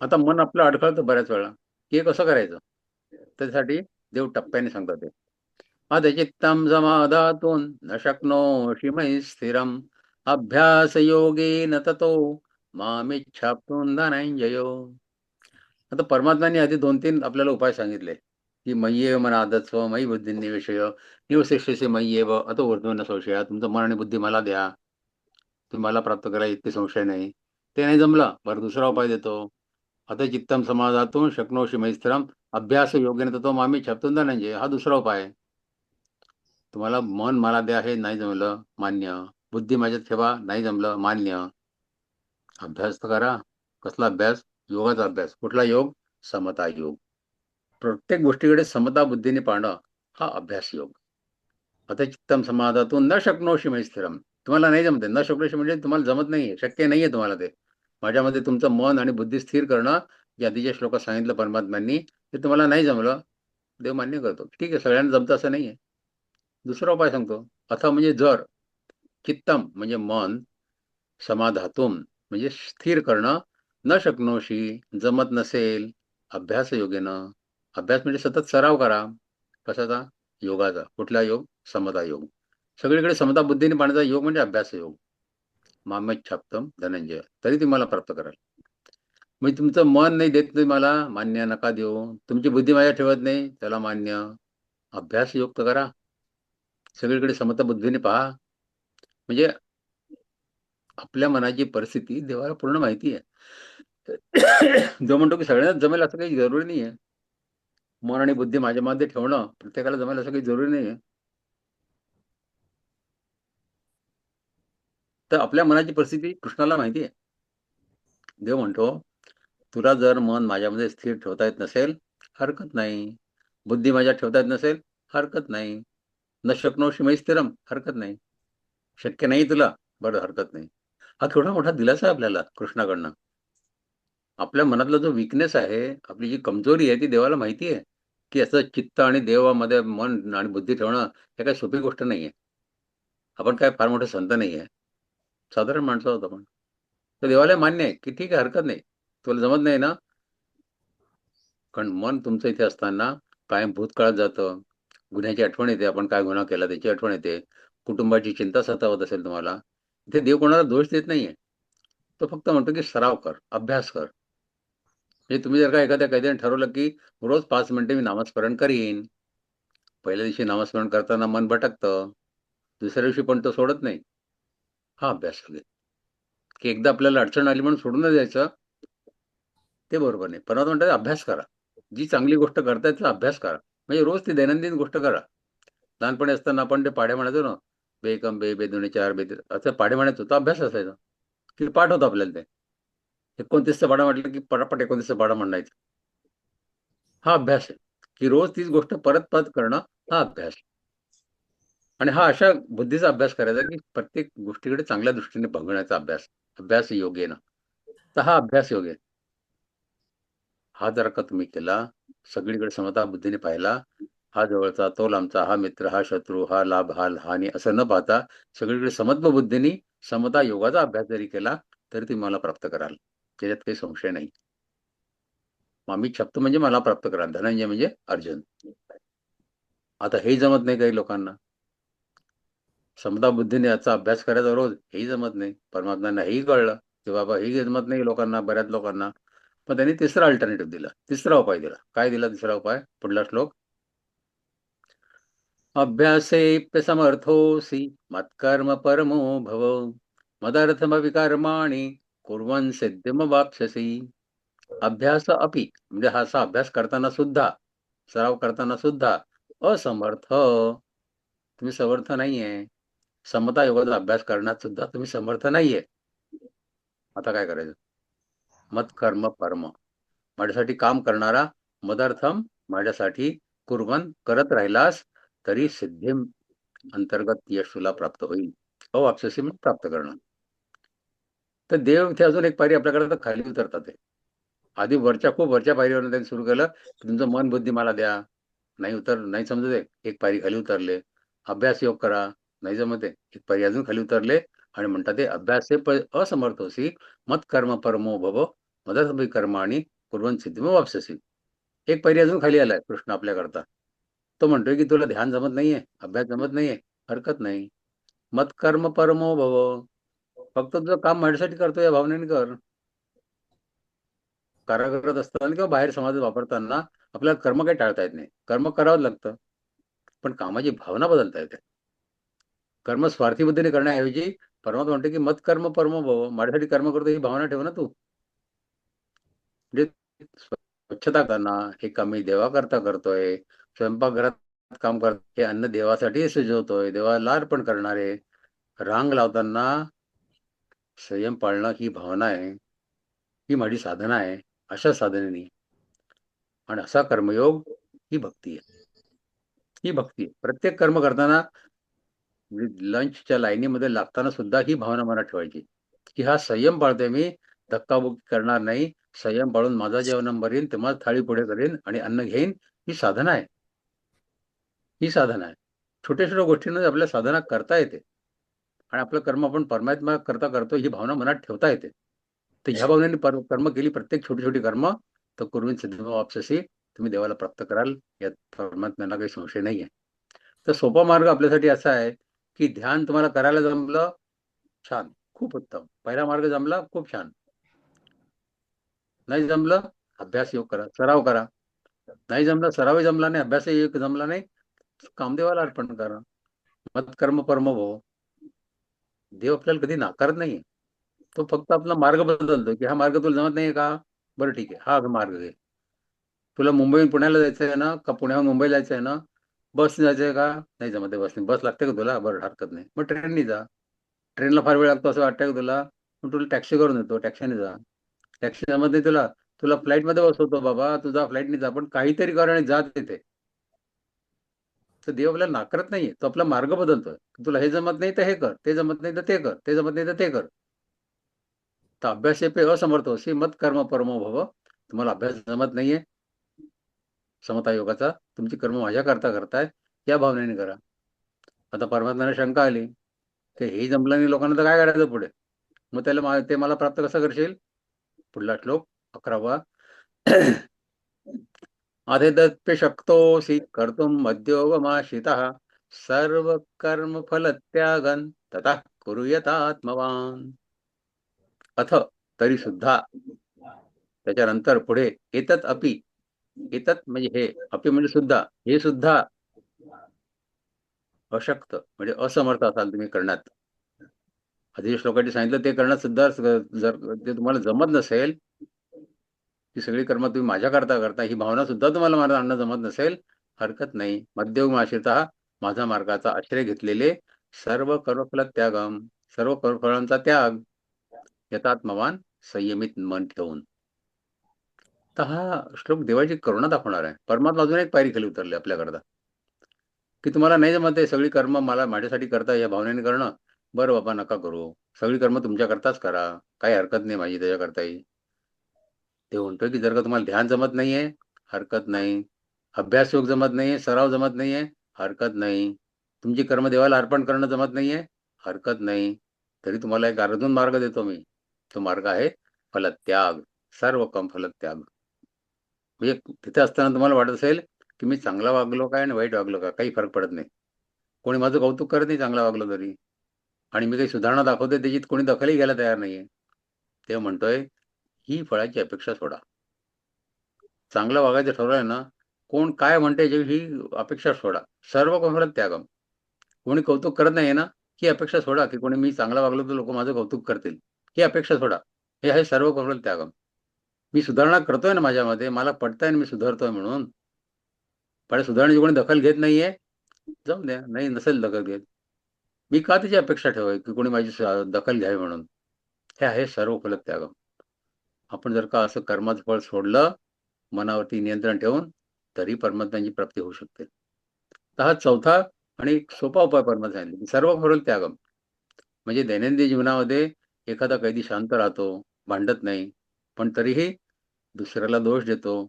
आता मन आपलं अडखळतं बऱ्याच वेळा, की हे कसं करायचं. त्यासाठी देव टप्प्याने सांगतात ते. अधचित्तं समाधातुं न शक्नोषि मयि स्थिरम् अभ्यासयोगेन ततो मामिच्छाप्तुं धनंजयो. आता परमात्म्याने आधी 2-3 आपल्याला उपाय सांगितले, की मय्येव मन आधत्स्व मयी बुद्धी निवेशय निवशिष्यसि मय्येव अतो ऊर्ध्वन्न संशया. तुमचं मन आणि बुद्धी मला द्या, तुम्ही मला प्राप्त करा, इतके संशय नाही. ते नाही जमलं, बरं दुसरा उपाय देतो. आता चित्तम समाधातून शक्नोषि मयि स्थिरम अभ्यास योग्यने ततो मामी छाप्तुं धनंजय. हा दुसरा उपाय आहे. तुम्हाला मन मला द्या, हे नाही जमलं, मान्य. बुद्धी माझ्यात ठेवा, नाही जमलं, मान्य. अभ्यास तर करा. कसला अभ्यास? योगाचा अभ्यास. कुठला योग? समता योग. प्रत्येक गोष्टीकडे समता बुद्धीने पाहणं, हा अभ्यास योग. आता चित्तम समाधातून न शक्नोषि मयि स्थिरम. तुम्हाला नाही जमते. न शक्नोषि म्हणजे तुम्हाला जमत नाहीये, शक्य नाहीये तुम्हाला ते. माझ्यामध्ये तुमचं मन आणि बुद्धी स्थिर करणं, जे आधीच्या श्लोकात सांगितलं परमात्म्यांनी, ते तुम्हाला नाही जमलं. देव मान्य करतो. ठीक आहे, सगळ्यांना जमतं असं नाहीये. दुसरा उपाय सांगतो. अथ म्हणजे जर, चित्तम म्हणजे मन, समाधातुम म्हणजे स्थिर करणं, न शक्नोषी जमत नसेल, अभ्यास योगेनं. अभ्यास म्हणजे सतत सराव करा. कशाचा? योगाचा. कुठला योग? समता योग. सगळीकडे समता बुद्धीने पाहण्याचा योग म्हणजे अभ्यास योग. मामेच्छाप्तम धनंजय. तरी तुम्हाला प्राप्त कराल. म्हणजे तुमचं मन नाही देत तुम्ही मला, मान्य, नका देऊ. तुमची बुद्धी माझ्या ठेवत नाही, त्याला मान्य. अभ्यास योग तर करा. सगळीकडे समता बुद्धीने पहा. म्हणजे आपल्या मनाची परिस्थिती देवाला पूर्ण माहिती आहे. जो म्हणतो की सगळ्यांनाच जमेल असं काही जरुरी नाहीये. मन आणि बुद्धी माझ्यामध्ये ठेवणं प्रत्येकाला जमेल असं काही जरुरी नाहीये. तर आपल्या मनाची परिस्थिती कृष्णाला माहिती आहे. देव म्हणतो, तुला जर मन माझ्यामध्ये स्थिर ठेवता येत नसेल, हरकत नाही. बुद्धी माझ्यात ठेवता येत नसेल, हरकत नाही. न शक्नोषि मयि स्थिरम, हरकत नाही. शक्य नाही तुला, बरं हरकत नाही. हा केवढा मोठा दिलासा आहे आपल्याला कृष्णाकडनं. आपल्या मनातला जो वीकनेस आहे, आपली जी कमजोरी आहे, ती देवाला माहिती आहे, की असं चित्त आणि देवामध्ये मन आणि बुद्धी ठेवणं हे काही सोपी गोष्ट नाहीये. आपण काय फार मोठे संत नाहीये, साधारण माणसं आहोत आपण. तर देवाला मान्य आहे, की ठीक आहे, हरकत नाही. तुला जमत नाही ना, कारण मन तुमचं इथे असताना कायम भूतकाळात जातं. गुन्ह्याची आठवण येते, आपण काय गुन्हा केला त्याची आठवण येते. कुटुंबाची चिंता सतावत असेल तुम्हाला. इथे देव कोणाला दोष देत नाहीये. तो फक्त म्हणतो, की सराव कर, अभ्यास कर. म्हणजे तुम्ही जर का एखाद्या कैद्याने ठरवलं, की रोज 5 मिनिटे मी नामस्मरण करीन. पहिल्या दिवशी नामस्मरण करताना मन भटकतं. दुसऱ्या दिवशी पण तो सोडत नाही. हा अभ्यास योग्य. की एकदा आपल्याला अडचण आली म्हणून सोडून नाही द्यायचं, ते बरोबर नाही. परमात्मा म्हणतात अभ्यास करा. जी चांगली गोष्ट करताय त्याचा अभ्यास करा. म्हणजे रोज ती दैनंदिन गोष्ट करा. लहानपणी असताना आपण ते पाढे म्हणायचो ना, बे एकम बे, बे दोन्ही चार, बे असं पाढे म्हणायचो. तो अभ्यास असायचा. की पाठ होतं आपल्याला ते. 29चं पाढा म्हटलं की पटापट 29चं पाढा म्हणायचं. हा अभ्यास आहे. की रोज तीच गोष्ट परत-परत करणं हा अभ्यास. आणि हा अशा बुद्धीचा अभ्यास करायचा, की प्रत्येक गोष्टीकडे चांगल्या दृष्टीने बघण्याचा अभ्यास. अभ्यास योगेन. तर हा अभ्यास योग आहे. हा जर का तुम्ही केला, सगळीकडे समता बुद्धीने पाहिला, हा जवळचा, तो लांबचा, हा मित्र, हा शत्रू, हा लाभ, हा हानी असं न पाहता सगळीकडे समत्व बुद्धीने समता योगाचा अभ्यास जरी केला, तरी तुम्ही मला प्राप्त कराल. त्याच्यात काही संशय नाही. मामी शब्द म्हणजे मला प्राप्त कराल. धनंजय म्हणजे अर्जुन. आता हे जमत नाही काही लोकांना. समता बुद्धीने याचा अभ्यास करायचा रोज, हेही जमत नाही. परमात्म्यांना हेही कळलं, की बाबा हे जमत नाही लोकांना, बऱ्याच लोकांना. मग त्यांनी तिसरा अल्टरनेटिव्ह दिला. तिसरा उपाय दिला. काय दिला तिसरा उपाय? पुढला श्लोक. अभ्यासेऽप्यसमर्थोऽसि मत्कर्म परमो भव मदर्थमविकर्माणि कुर्वन् सिद्धिमवाप्स्यसि. अभ्यास अपि म्हणजे हा असा अभ्यास करताना सुद्धा, सराव करताना सुद्धा असमर्थ, तुम्ही समर्थ नाहीये. समता योगाचा अभ्यास करण्यात सुद्धा तुम्ही समर्थ नाहीये. आता काय करायचं? मत्कर्म परम, माझ्यासाठी काम करणारा, मदर्थम माझ्यासाठी कुर्बन करत राहिलास तरी सिद्धीम अंतर्गत यश तुला प्राप्त होईल. अवाप्स्यसी म्हणजे प्राप्त करणं. तर देव इथे अजून एक पायरी आपल्याकडे तर खाली उतरतात आहे. आधी वरच्या खूप वरच्या पायरीवरून त्यांनी सुरू केलं, की तुमचं मन बुद्धी मला द्या. नाही समजत आहे, एक पायरी खाली उतरले. अभ्यास योग करा, नाही जमत आहे, एक पायरी अजून खाली उतरले आणि म्हणतात ते अभ्यासे असमर्थोसी मत कर्म परमो भव मदत कर्माणी कुर्वन् सिद्धिमो वाप्स्यसि. एक पायरी अजून खाली आलाय कृष्ण आपल्याकरता. तो म्हणतोय, की तुला ध्यान जमत नाहीये, अभ्यास जमत नाहीये, हरकत नाही. मत कर्म परमो भव. फक्त तुझं काम माझ्यासाठी करतोय या भावनेने कर. कारागृहात असताना किंवा बाहेर समाजात वापरताना आपल्याला कर्म काही टाळता येत नाही. कर्म करावं लागतं. पण कामाची भावना बदलता येते. कर्म स्वार्थी बुद्धीने करण्याऐवजी परमात्मा म्हणते, की मत कर्म परमो भव. माझ्यासाठी कर्म करतो ही भावना ठेव ना तू. म्हणजे स्वच्छता करणं हे काम मी देवाकरता करतोय. स्वयंपाकघरात काम करतोय, हे अन्न देवासाठी शिजवतोय, देवाला अर्पण करणार आहे. रांग लावताना संयम पाळणं ही भावना आहे. ही माझी साधना आहे. अशा साधनेने आणि असा कर्मयोग ही भक्ती आहे. ही भक्ती आहे. प्रत्येक कर्म करताना लंचच्या लाईनीमध्ये लागताना सुद्धा ही भावना मनात ठेवायची, की हा संयम पाळतोय मी, धक्काबुक्की करणार नाही. संयम पाळून माझा जेव्हा नंबर येईल तेव्हा थाळी पुढे करेन आणि अन्न घेईन. ही साधना आहे. ही साधना आहे. छोट्या-छोट्या गोष्टींना आपल्याला साधना करता येते आणि आपलं कर्म आपण परमात्मा करता करतो ही भावना मनात ठेवता येते. तर ह्या भावनेने कर्म केली प्रत्येक छोटी-छोटी कर्म तर कुर्वीन सिद्धिमवाप्स्यसि, तुम्ही देवाला प्राप्त कराल यात परमात्म्याला काही संशय नाहीये. तर सोपा मार्ग आपल्यासाठी असा आहे, की ध्यान तुम्हाला करायला जमलं, छान, खूप उत्तम. पहिला मार्ग जमला, खूप छान. नाही जमलं, अभ्यास योग करा, सराव करा. नाही जमलं, सरावही जमला नाही, अभ्यासही योग जमला नाही, कामदेवाला अर्पण करा. मत्कर्म परमो भव. देव आपल्याला कधी नाकारत नाहीये. तो फक्त आपला मार्ग बदलतो, की हा मार्ग तुला जमत नाहीये का? बरं ठीक आहे, हा मार्ग घे. तुला मुंबईहून पुण्याला जायचं आहे ना, का पुण्याहून मुंबईला जायचं आहे ना? बसने जायचं आहे का? नाही जमत आहे बसने. बस लागते का तुला? बरं हरकत नाही. मग ट्रेननी जा. ट्रेनला फार वेळ लागतो असं वाटतं का तुला? मग तुला टॅक्सी करून देतो, टॅक्सीने जा. टॅक्सी जमत नाही तुला, तुला फ्लाईटमध्ये बसवतो, बाबा तुझा फ्लाईटने जा, पण काहीतरी कर आणि जा तिथे. तर देव आपल्याला नाकारत नाहीये, तो आपला मार्ग बदलतोय. तुला हे जमत नाही तर हे कर, ते जमत नाही तर ते कर, ते जमत नाही तर ते कर. तर अभ्यास पे असमर्थ असे मत कर्म परमो भव. तुम्हाला अभ्यास जमत नाहीये समता योगाचा, तुमची कर्म माझ्या करता करताय, या भावनेने करा. आता परमात्म्याला शंका आली की हे जमलं नाही लोकांना तर काय करायचं पुढे? मग त्याला ते मला प्राप्त कसं करशील? पुढला श्लोक 11वा. अधिदत्ते शक्तोऽसि कर्तुं मद्योगमाश्रितः सर्व कर्म फल त्यागन ततः कुरु यतात्मवान. अथ तरी सुद्धा, त्याच्यानंतर पुढे एतत् अपि, एतत् म्हणजे हे, अपि म्हणजे सुद्धा, हे सुद्धा अशक्त म्हणजे असमर्थ असाल तुम्ही करण्यात. आधी श्लोकांनी सांगितलं ते करण्यात सुद्धा जर ते तुम्हाला जमत नसेल, ही सगळी कर्म तुम्ही माझ्या करता करता, ही भावना सुद्धा तुम्हाला माझं आणणं जमत नसेल, हरकत नाही. मध्ययुग आश्रितः, माझा मार्गाचा आश्रय घेतलेले, सर्व कर्मफल त्यागम, सर्व कर्मफळांचा त्याग, यथात्मवान, संयमित मन ठेवून. तर हा श्लोक देवाची करुणा दाखवणार आहे. परमात्मा अजून एक पायरी खाली उतरले आपल्याकरता, की तुम्हाला नाही जमत आहे सगळी कर्म मला माझ्यासाठी करता या भावनेने करणं. बरं बाबा नका करू, सगळी कर्म तुमच्याकरताच करा, काही हरकत नाही माझी त्याच्याकरताही. ते म्हणतोय की जर का तुम्हाला ध्यान जमत नाहीये, हरकत नाही. अभ्यास योग जमत नाहीये, सराव जमत नाहीये, हरकत नाही. तुमची कर्म देवाला अर्पण करणं जमत नाहीये, हरकत नाही. तरी तुम्हाला एक अर्धून मार्ग देतो मी. तो मार्ग आहे फलत्याग, सर्व कम फलत्याग. म्हणजे तिथे असताना तुम्हाला वाटत असेल की मी चांगला वागलो काय आणि वाईट वागलो का, काही फरक पडत नाही. कोणी माझं कौतुक करत नाही चांगला वागलो तरी, आणि मी काही सुधारणा दाखवते त्याच्यात कोणी दखलही घ्यायला तयार नाहीये. ते म्हणतोय ही फळाची अपेक्षा सोडा. चांगलं वागायचं ठरवलंय ना, कोण काय म्हणते याची ही अपेक्षा सोडा. सर्व कर्मफल त्यागम. कोणी कौतुक करत नाहीये ना, ही अपेक्षा सोडा की कोणी मी चांगला वागलो तर लोक माझं कौतुक करतील, ही अपेक्षा सोडा. हे आहे सर्व कर्मफल त्यागम. मी सुधारणा करतोय ना माझ्यामध्ये, मला पटतंय ना मी सुधारतोय म्हणून, पण सुधारण्याची कोणी दखल घेत नाहीये, जाऊ द्या. नाही नसेल दखल घेत, मी का त्याची अपेक्षा ठेवाय की कोणी माझी दखल घ्यावी म्हणून. हे आहे सर्व फलत्यागम. आपण जर का असं कर्माचं फळ सोडलं मनावरती नियंत्रण ठेवून, तरी परमात्म्याची प्राप्ती होऊ शकते. तर हा चौथा आणि एक सोपा उपाय परमात्मा सांगितला, सर्व फल त्यागम. म्हणजे दैनंदिन जीवनामध्ये एखादा कैदी शांत राहतो, भांडत नाही, पण तरीही दुसऱ्याला दोष देतो,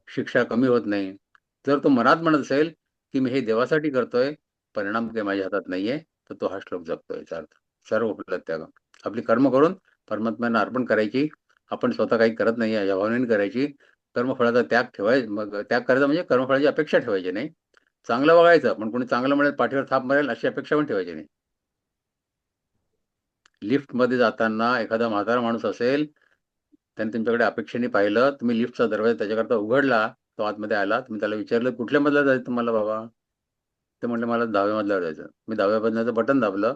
शिक्षा कमी होत नाही. जर तो मनात म्हणत असेल की मी हे देवासाठी करतोय, परिणाम काही माझ्या हातात नाहीये, तर तो हा श्लोक जगतोय. याचा अर्थ सर्व फल त्यागम. आपली कर्म करून परमात्म्यांना अर्पण करायची, आपण स्वतः काही करत नाही या भावनेने करायची. कर्मफळाचा त्याग ठेवायचा, मग त्याग करायचा म्हणजे कर्मफळाची अपेक्षा ठेवायची नाही. चांगलं बघायचं, पण कोणी चांगलं म्हणेल पाठीवर थाप मारेल अशी अपेक्षा पण ठेवायची नाही. लिफ्टमध्ये जाताना एखादा म्हातारा माणूस असेल, त्याने तुमच्याकडे अपेक्षेने पाहिलं, तुम्ही लिफ्टचा दरवाजा त्याच्याकरता उघडला, तो आतमध्ये आला, तुम्ही त्याला विचारलं कुठल्या मजल्यावर जायचं तुम्हाला बाबा? ते म्हणले मला 10व्या मजल्यावर जायचं. मी 10व्या मजल्याचं बटन दाबलं,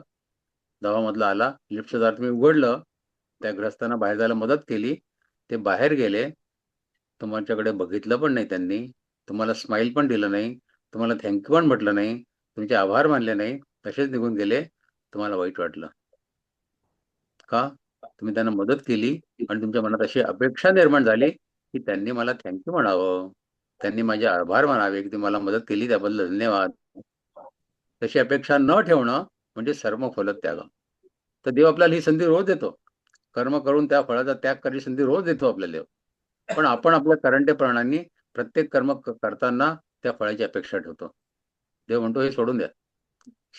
10वा मजला आला, लिफ्टचं दार तुम्ही उघडलं, त्या ग्रस्तांना बाहेर जायला मदत केली, ते बाहेर गेले, तुमच्याकडे बघितलं पण नाही त्यांनी, तुम्हाला स्माईल पण दिलं नाही, तुम्हाला थँक्यू पण म्हटलं नाही, तुमचे आभार मानले नाही, तसेच निघून गेले. तुम्हाला वाईट वाटलं का? तुम्ही त्यांना मदत केली आणि तुमच्या मनात अशी अपेक्षा निर्माण झाली की त्यांनी मला थँक्यू म्हणावं, त्यांनी माझे आभार मानावे की तुम्ही मला मदत केली त्याबद्दल धन्यवाद. तशी अपेक्षा न ठेवणं म्हणजे सर्व फलत्याग. तर देव आपल्याला ही संधी रोज देतो. कर्म करून त्या फळाचा त्याग करायची संधी रोज देतो आपल्याला देव. पण आपण आपल्या करंटेपणाने प्रत्येक कर्म करताना त्या फळाची अपेक्षा ठेवतो. देव म्हणतो हे सोडून द्या.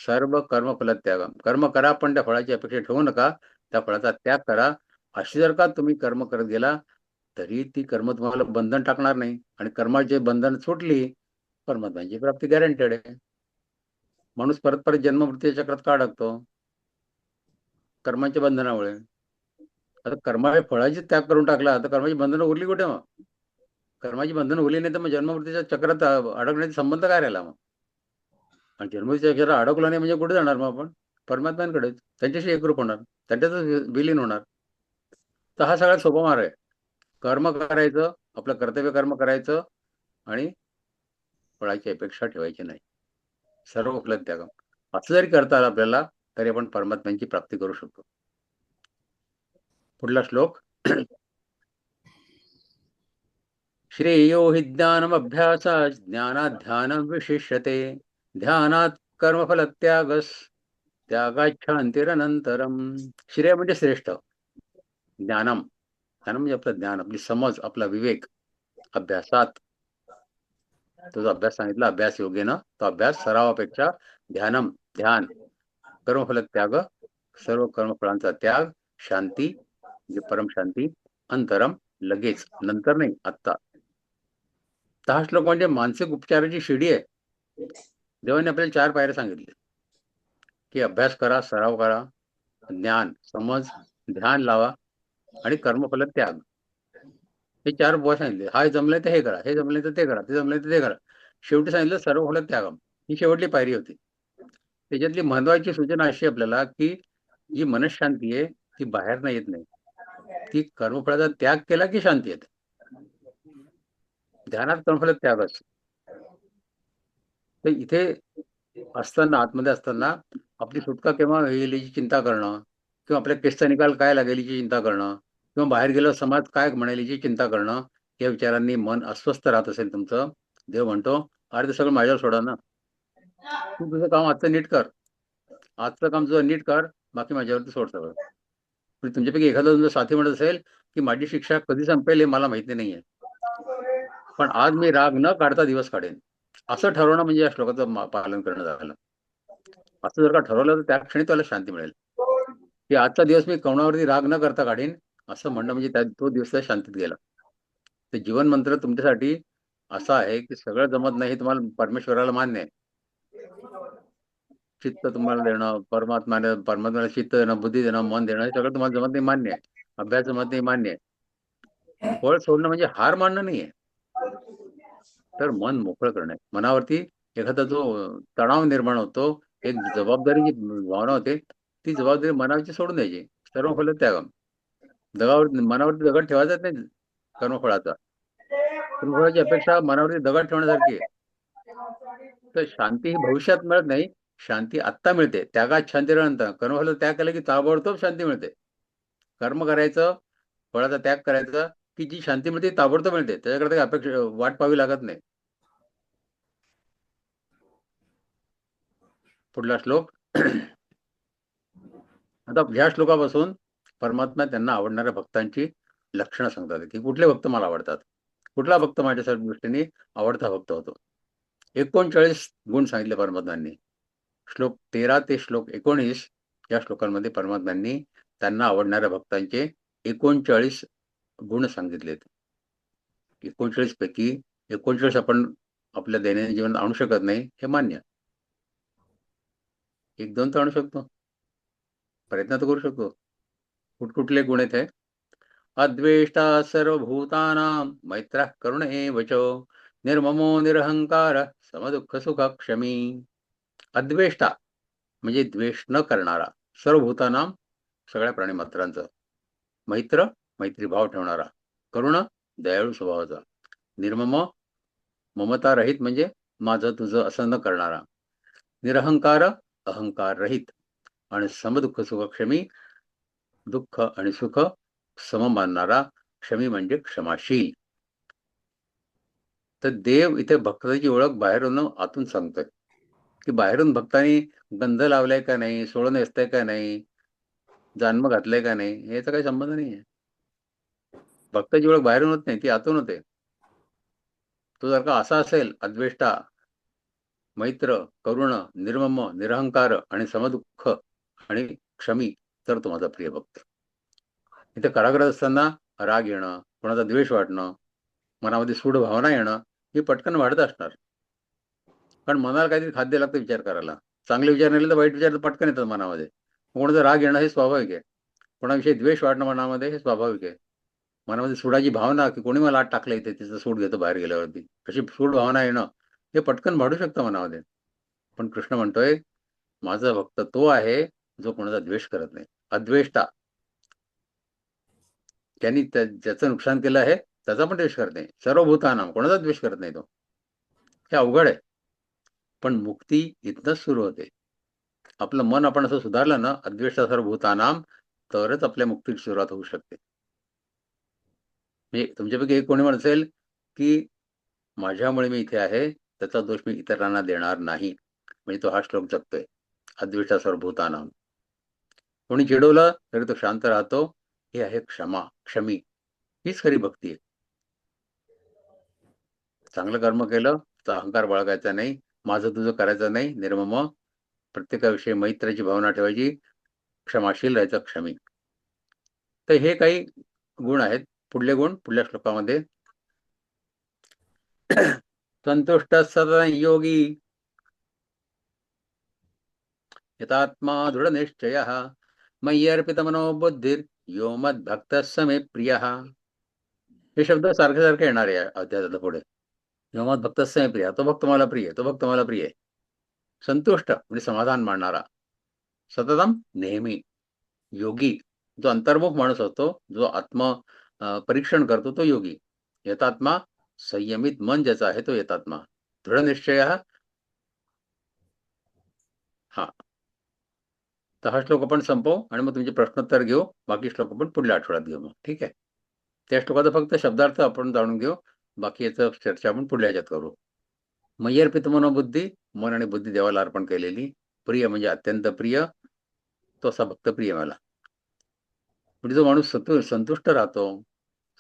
सर्व कर्म फलत्यागम. कर्म करा पण त्या फळाची अपेक्षा ठेवू नका. त्या फळाचा त्याग करा. अशी जर का तुम्ही कर्म करत गेला, तरी ती कर्म तुम्हाला बंधन टाकणार नाही आणि कर्माची बंधन सुटली, परमात्म्याची प्राप्ती गॅरंटेड आहे. माणूस परत परत जन्ममृत्यूच्या चक्रात का अडकतो? कर्माच्या बंधनामुळे. आता कर्माच्या फळाची त्याग करून टाकला तर कर्माची बंधनं उरली कुठे मग? कर्माची बंधनं उरली नाही तर मग जन्ममृत्यूच्या चक्रात अडकण्याचा संबंध काय राहिला मग? आणि जन्ममृत्यूच्या चक्रात अडकलो नाही म्हणजे कुठे जाणार मग आपण? परमात्म्यांकडेच. त्यांच्याशी एकरूप होणार, त्यांच्यातच विलीन होणार. तर हा सगळ्यात सोपा मार्ग आहे. कर्म करायचं, आपलं कर्तव्य कर्म करायचं आणि फळाची अपेक्षा ठेवायची नाही. सर्व फलत्यागम. असं जरी करता आलं आपल्याला, तरी आपण परमात्म्यांची प्राप्ती करू शकतो. पुढला श्लोक. श्रेयो हि ज्ञानमभ्यासात् ज्ञानात् ध्यानं विशिष्यते ध्यानात् कर्मफल त्यागाच्छांतिरनंतरम. श्रेय म्हणजे श्रेष्ठ. ज्ञानम, ज्ञान म्हणजे आपलं ज्ञान, आपली समज, आपला विवेक. अभ्यासात, तो जो अभ्यास सांगितला, अभ्यास योगेनं, तो अभ्यास सरावापेक्षा ध्यानम, ध्यान. कर्मफल त्याग, सर्व कर्मफळांचा त्याग. शांती म्हणजे परम शांती. अंतरम, लगेच, नंतर नाही, आत्ता. 10 श्लोक म्हणजे मानसिक उपचाराची शिडी आहे. देवाने आपल्याला 4 पायऱ्या सांगितल्या की अभ्यास करा, सराव करा, ज्ञान, समज, ध्यान लावा आणि कर्मफल त्याग. हे 4 बुवा सांगितले. हा जमलंय तर हे करा, हे जमलंय तर ते करा, ते जमलंय तर ते करा. शेवटी सांगितलं सर्व फल त्यागम. ही शेवटली पायरी होती. त्याच्यातली महत्वाची सूचना अशी आपल्याला की जी मनशांती आहे ती बाहेर नाही येत नाही, ती कर्मफळाचा त्याग केला की शांती येते. ध्यानात कर्मफल त्यागच. तर इथे असताना, आतमध्ये असताना आपली सुटका केव्हा होईल याची चिंता करणं, किंवा आपल्या केसचा निकाल काय लागेल याची चिंता करणं, किंवा बाहेर गेल्यावर समाज काय म्हणेल याची चिंता करणं, या विचारांनी मन अस्वस्थ राहत असेल तुमचं, देव म्हणतो अरे ते सगळं माझ्यावर सोडा ना. तू तुझं काम आजचं नीट कर, आजचं काम तुझं नीट कर, बाकी माझ्यावरती सोड सगळं. पण तुमच्यापैकी एखादा तुमचा साथी म्हणत असेल की माझी शिक्षा कधी संपेल हे मला माहिती नाहीये, पण आज मी राग न काढता दिवस काढेन, असं ठरवणं म्हणजे या श्लोकाचं पालन करणं झालं. असं जर का ठरवलं तर त्या क्षणी त्याला शांती मिळेल की आजचा दिवस मी कोणावरती राग न करता काढीन, असं म्हणणं म्हणजे तो दिवस शांतीत गेला. ते जीवन मंत्र तुमच्यासाठी असा आहे की सगळं जमत नाही, तुम्हाला परमेश्वराला मान्य आहे. चित्त तुम्हाला देणं, परमात्म्याला चित्त देणं, बुद्धी देणं, मन देणं, हे सगळं तुम्हाला जमत नाही, मान्य आहे. अभ्यास जमत नाही, मान्य आहे. फळ सोडणं म्हणजे हार मानणं नाहीये, तर मन मोकळं करणं. मनावरती एखादा जो तणाव निर्माण होतो, एक जबाबदारीची भावना होते, ती जबाबदारी मनावरची सोडून द्यायची. सर्व फल त्यागम. मनावरती दगड ठेवायचाच नाही कर्मफळाचा. कर्मफळाची अपेक्षा मनावरती दगड ठेवण्यासारखी आहे. तर शांती ही भविष्यात मिळत नाही, शांती आत्ता मिळते. त्यागात शांतीनंतर. कर्मफल त्याग केला की ताबडतोब शांती मिळते. कर्म करायचं, फळाचा त्याग करायचा की जी शांती मिळते ताबडतोब मिळते, त्याच्याकडे अपेक्षा वाट पाहावी लागत नाही. पुढला श्लोक. आता ह्या श्लोकापासून परमात्मा त्यांना आवडणाऱ्या भक्तांची लक्षणं सांगतात की कुठले भक्त मला आवडतात, कुठला भक्त माझ्या दृष्टीने आवडता भक्त होतो. 39 गुण सांगितले परमात्म्यांनी. श्लोक 13 ते श्लोक 19 या श्लोकांमध्ये परमात्म्यांनी त्यांना आवडणाऱ्या भक्तांचे 39 गुण सांगितलेत. 39 पैकी 39 आपण आपल्या दैनंदिन जीवनात आणू शकत नाही, हे मान्य. 1-2 तर आणू शकतो, प्रयत्न तर करू शकतो. कुठकुठले गुण आहेत हे? अद्वेष्टा सर्वभूतानां, मैत्रः करुण एव च, निर्ममो निरहंकार, समदुःख सुख क्षमी. अद्वेष्टा म्हणजे द्वेष न करणारा, सर्वभूतानां सगळ्या प्राणीमात्रांचा, मैत्र मैत्रीभाव ठेवणारा, करुण दयाळू स्वभावाचा, निर्मम ममता रहित म्हणजे माझं तुझं असं न करणारा, निरहंकार अहंकार रहित, आणि समदुःख सुख क्षमी दुःख आणि सुख सम मानणारा, क्षमी म्हणजे क्षमाशील. तर देव इथे भक्ताची ओळख बाहेरून आतून सांगतोय की बाहेरून भक्तांनी गंध लावलाय का नाही, सोळं नेसतंय का नाही, जन्म घातलाय का नाही, याचा काही संबंध नाहीये. भक्ताची ओळख बाहेरून होत नाही, ती आतून होते. तो जर का असा असेल, अद्वेष्टा, मैत्र, करुण, निर्मम, निरहंकार आणि समदुःख आणि क्षमी, तर तो माझा प्रिय भक्त. इथे कराग्रत असताना राग येणं, कोणाचा द्वेष वाटणं, मनामध्ये सूड भावना येणं, ही पटकन वाढत असणार. कारण मनाला काहीतरी खाद्य लागतं विचार करायला. चांगले विचार नाही तर वाईट विचार तर पटकन येतात मनामध्ये. कोणाचा राग येणं हे स्वाभाविक आहे, कोणाविषयी द्वेष वाटणं मनामध्ये हे स्वाभाविक आहे. मनामध्ये सूडाची भावना की कोणी मला आत टाकलं इथे, तिचं सूड घेतो बाहेर गेल्यावरती, अशी सूड भावना येणं हे पटकन वाढू शकतं मनामध्ये. पण कृष्ण म्हणतोय माझा भक्त तो आहे जो कोणाचा द्वेष करत नाही, अद्वेष्टा. त्यांनी ज्याचं नुकसान केलं आहे त्याचा पण द्वेष करत नाही. सर्वभूतानां, कोणाचा द्वेष करत नाही तो. हे अवघड आहे, पण मुक्ती इथनच सुरू होते. आपलं मन आपण असं सुधारलं ना, अद्वेष्टा सर्वभूतानाम, तरच आपल्या मुक्तीची सुरुवात होऊ शकते. म्हणजे तुमच्यापैकी एक कोणी म्हणेल की माझ्यामुळे मी इथे आहे, त्याचा दोष मी इतरांना देणार नाही. म्हणजे तो हा श्लोक जपतोय, अद्वेष्टा सर्वभूतानाम. कोणी चिडवलं तरी तो शांत राहतो. हे आहे क्षमा, क्षमी. हीच खरी भक्ती आहे. चांगलं कर्म केलं तर अहंकार बाळगायचा नाही, माझं तुझं करायचं नाही, निर्मम, प्रत्येकाविषयी मैत्र्याची भावना ठेवायची, क्षमाशील राहायचं, क्षमी. तर हे काही गुण आहेत. पुढले गुण पुढल्या श्लोकामध्ये. संतुष्ट सदा योगी यतात्मा दृढ निश्चय मयि अर्पित मनोबुद्धिर यो मद्भक्त समे प्रिय. हे शब्द सारखे सारखे येणार आहे अध्यायाला पुढे. यो मद्भक्त समे प्रिय, तो भक्त मला प्रिय, तो भक्त मला प्रिय. संतुष्ट म्हणजे समाधान मानणारा, सततम नेहमी. योगी जो अंतर्मुख माणूस होतो, जो आत्म परीक्षण करतो, तो योगी. यतात्मा संयमित मन ज्याचा आहे तो यतात्मा. दृढ निश्चय. हा, तर हा श्लोक आपण संपवू आणि मग तुमचे प्रश्नोत्तर घेऊ. बाकी श्लोक आपण पुढल्या आठवड्यात घेऊ. मग ठीक आहे. त्या श्लोकाचा फक्त शब्दार्थ आपण जाणून घेऊ, बाकी याचं चर्चा आपण पुढल्या ह्याच्यात करू. मयि अर्पित मनोबुद्धी, मन आणि बुद्धी देवाला अर्पण केलेली. प्रिय म्हणजे अत्यंत प्रिय, तो असा भक्त प्रिय मला. म्हणजे जो माणूस संतुष्ट राहतो,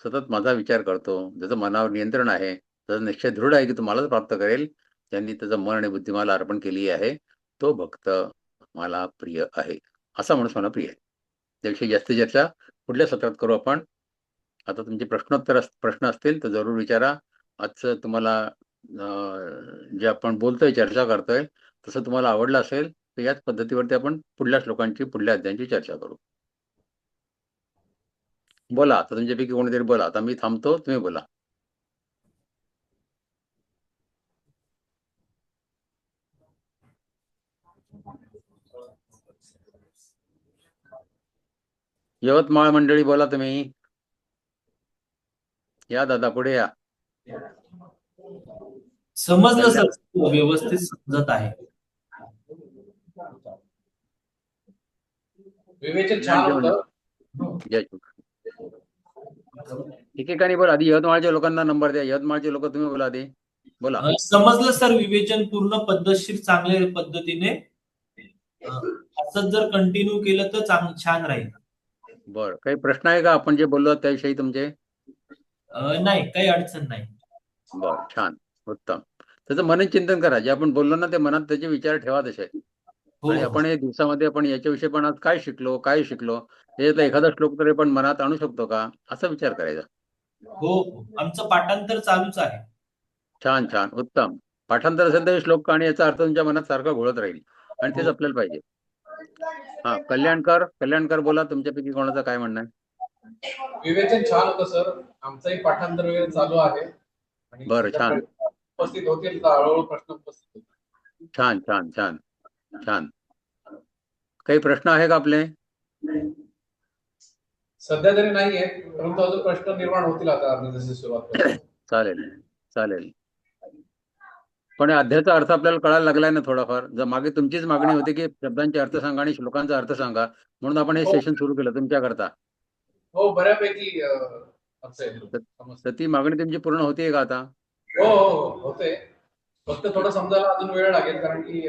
सतत माझा विचार करतो, ज्याचं मनावर नियंत्रण आहे, त्याचा निश्चय दृढ आहे की तो मलाच प्राप्त करेल, त्यांनी त्याचं मन आणि बुद्धी मला अर्पण केली आहे, तो भक्त मला प्रिय आहे. असा माणूस मला प्रिय आहे. त्याविषयी जास्तीत चर्चा पुढल्या सत्रात करू आपण. आता तुमचे प्रश्न असतील तर जरूर विचारा. आजचं तुम्हाला जे आपण बोलतोय, चर्चा करतोय, तसं तुम्हाला आवडलं असेल तर याच पद्धतीवरती आपण पुढल्या श्लोकांची, पुढल्या अध्यायांची चर्चा करू. बोला, आता तुमच्यापैकी कोणीतरी बोला. आता मी थांबतो, तुम्ही बोला. यवतमाळ मंडळी बोला तुम्ही. या दादा, पुढे या. समजलं सर, व्यवस्थित समजत आहे. विवेचन छान होतं. एकेकाने बोला. आधी यवतमाळच्या लोकांना नंबर द्या. यवतमाळचे लोक तुम्ही बोला आधी. बोला. समजलं सर, विवेचन पूर्ण पद्धतशीर चांगल्या पद्धतीने असंच जर कंटिन्यू केलं तर छान राहील. बरं, काही प्रश्न आहे का आपण जे बोललो त्याविषयी तुमचे? नाही, काही अडचण नाही. बरं, छान, उत्तम. त्याचं मनन चिंतन करा. जे आपण बोललो ना ते मनात त्याचे विचार ठेवा तसे. आणि आपण हे दिवसामध्ये आपण याच्याविषयी पण आज काय शिकलो, याच्यातला एखादा श्लोक तरी पण मनात आणू शकतो का, असा विचार करायचा. हो, आमचं पाठांतर चालूच आहे. छान छान, उत्तम. पाठांतर असेल तर श्लोक आणि याचा अर्थ तुमच्या मनात सारखा घोळत राहील आणि तेच आपल्याला पाहिजे. हा, कल्याणकर बोला. तुमच्यापैकी कोणाचं काय म्हणणं आहे? विवेचन छान होतं सर. आमचंही पाठांतर वगैरे चालू आहे. बरं, छान. उपस्थित होतील तर हळूहळू प्रश्न उपस्थित होतील. छान छान छान छान. काही प्रश्न आहे का आपले? सध्या तरी नाहीये, परंतु अजून प्रश्न निर्माण होतील आता आम्ही जशी सुरुवात करू. चालेल. पण अध्यायाचा अर्थ आपल्याला कळायला लागलाय ना थोडाफार. जर मागे तुमचीच मागणी होती की शब्दांचे अर्थ सांगा आणि श्लोकांचा अर्थ सांगा, म्हणून आपण हे सेशन सुरू केलं तुमच्याकरता. हो, बऱ्यापैकी तर ती मागणी तुमची पूर्ण होतीये का आता? हो होते. फक्त थोडं समजायला अजून वेळ लागेल, कारण की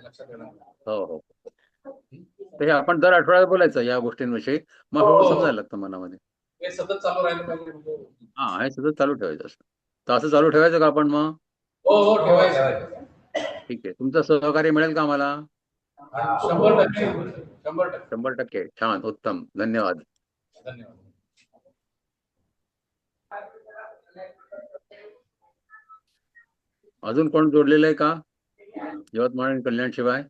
लक्षात येणार. हो. तर हे आपण दर आठवड्यात बोलायचं या गोष्टींविषयी, मग हळूहळू समजायला लागतं मनामध्ये. हे सतत चालू राहिलं पाहिजे. हा, हे सतत चालू ठेवायचं असतं. तर असं चालू ठेवायचं का आपण मग? हो, ठेवायचं. ठीक आहे. तुमचं सहकार्य मिळेल का मला? 100%. 100%. छान, उत्तम, धन्यवाद. अजून कोण जोडलेलं आहे का यवतमाळ आणि कल्याण शिवाय?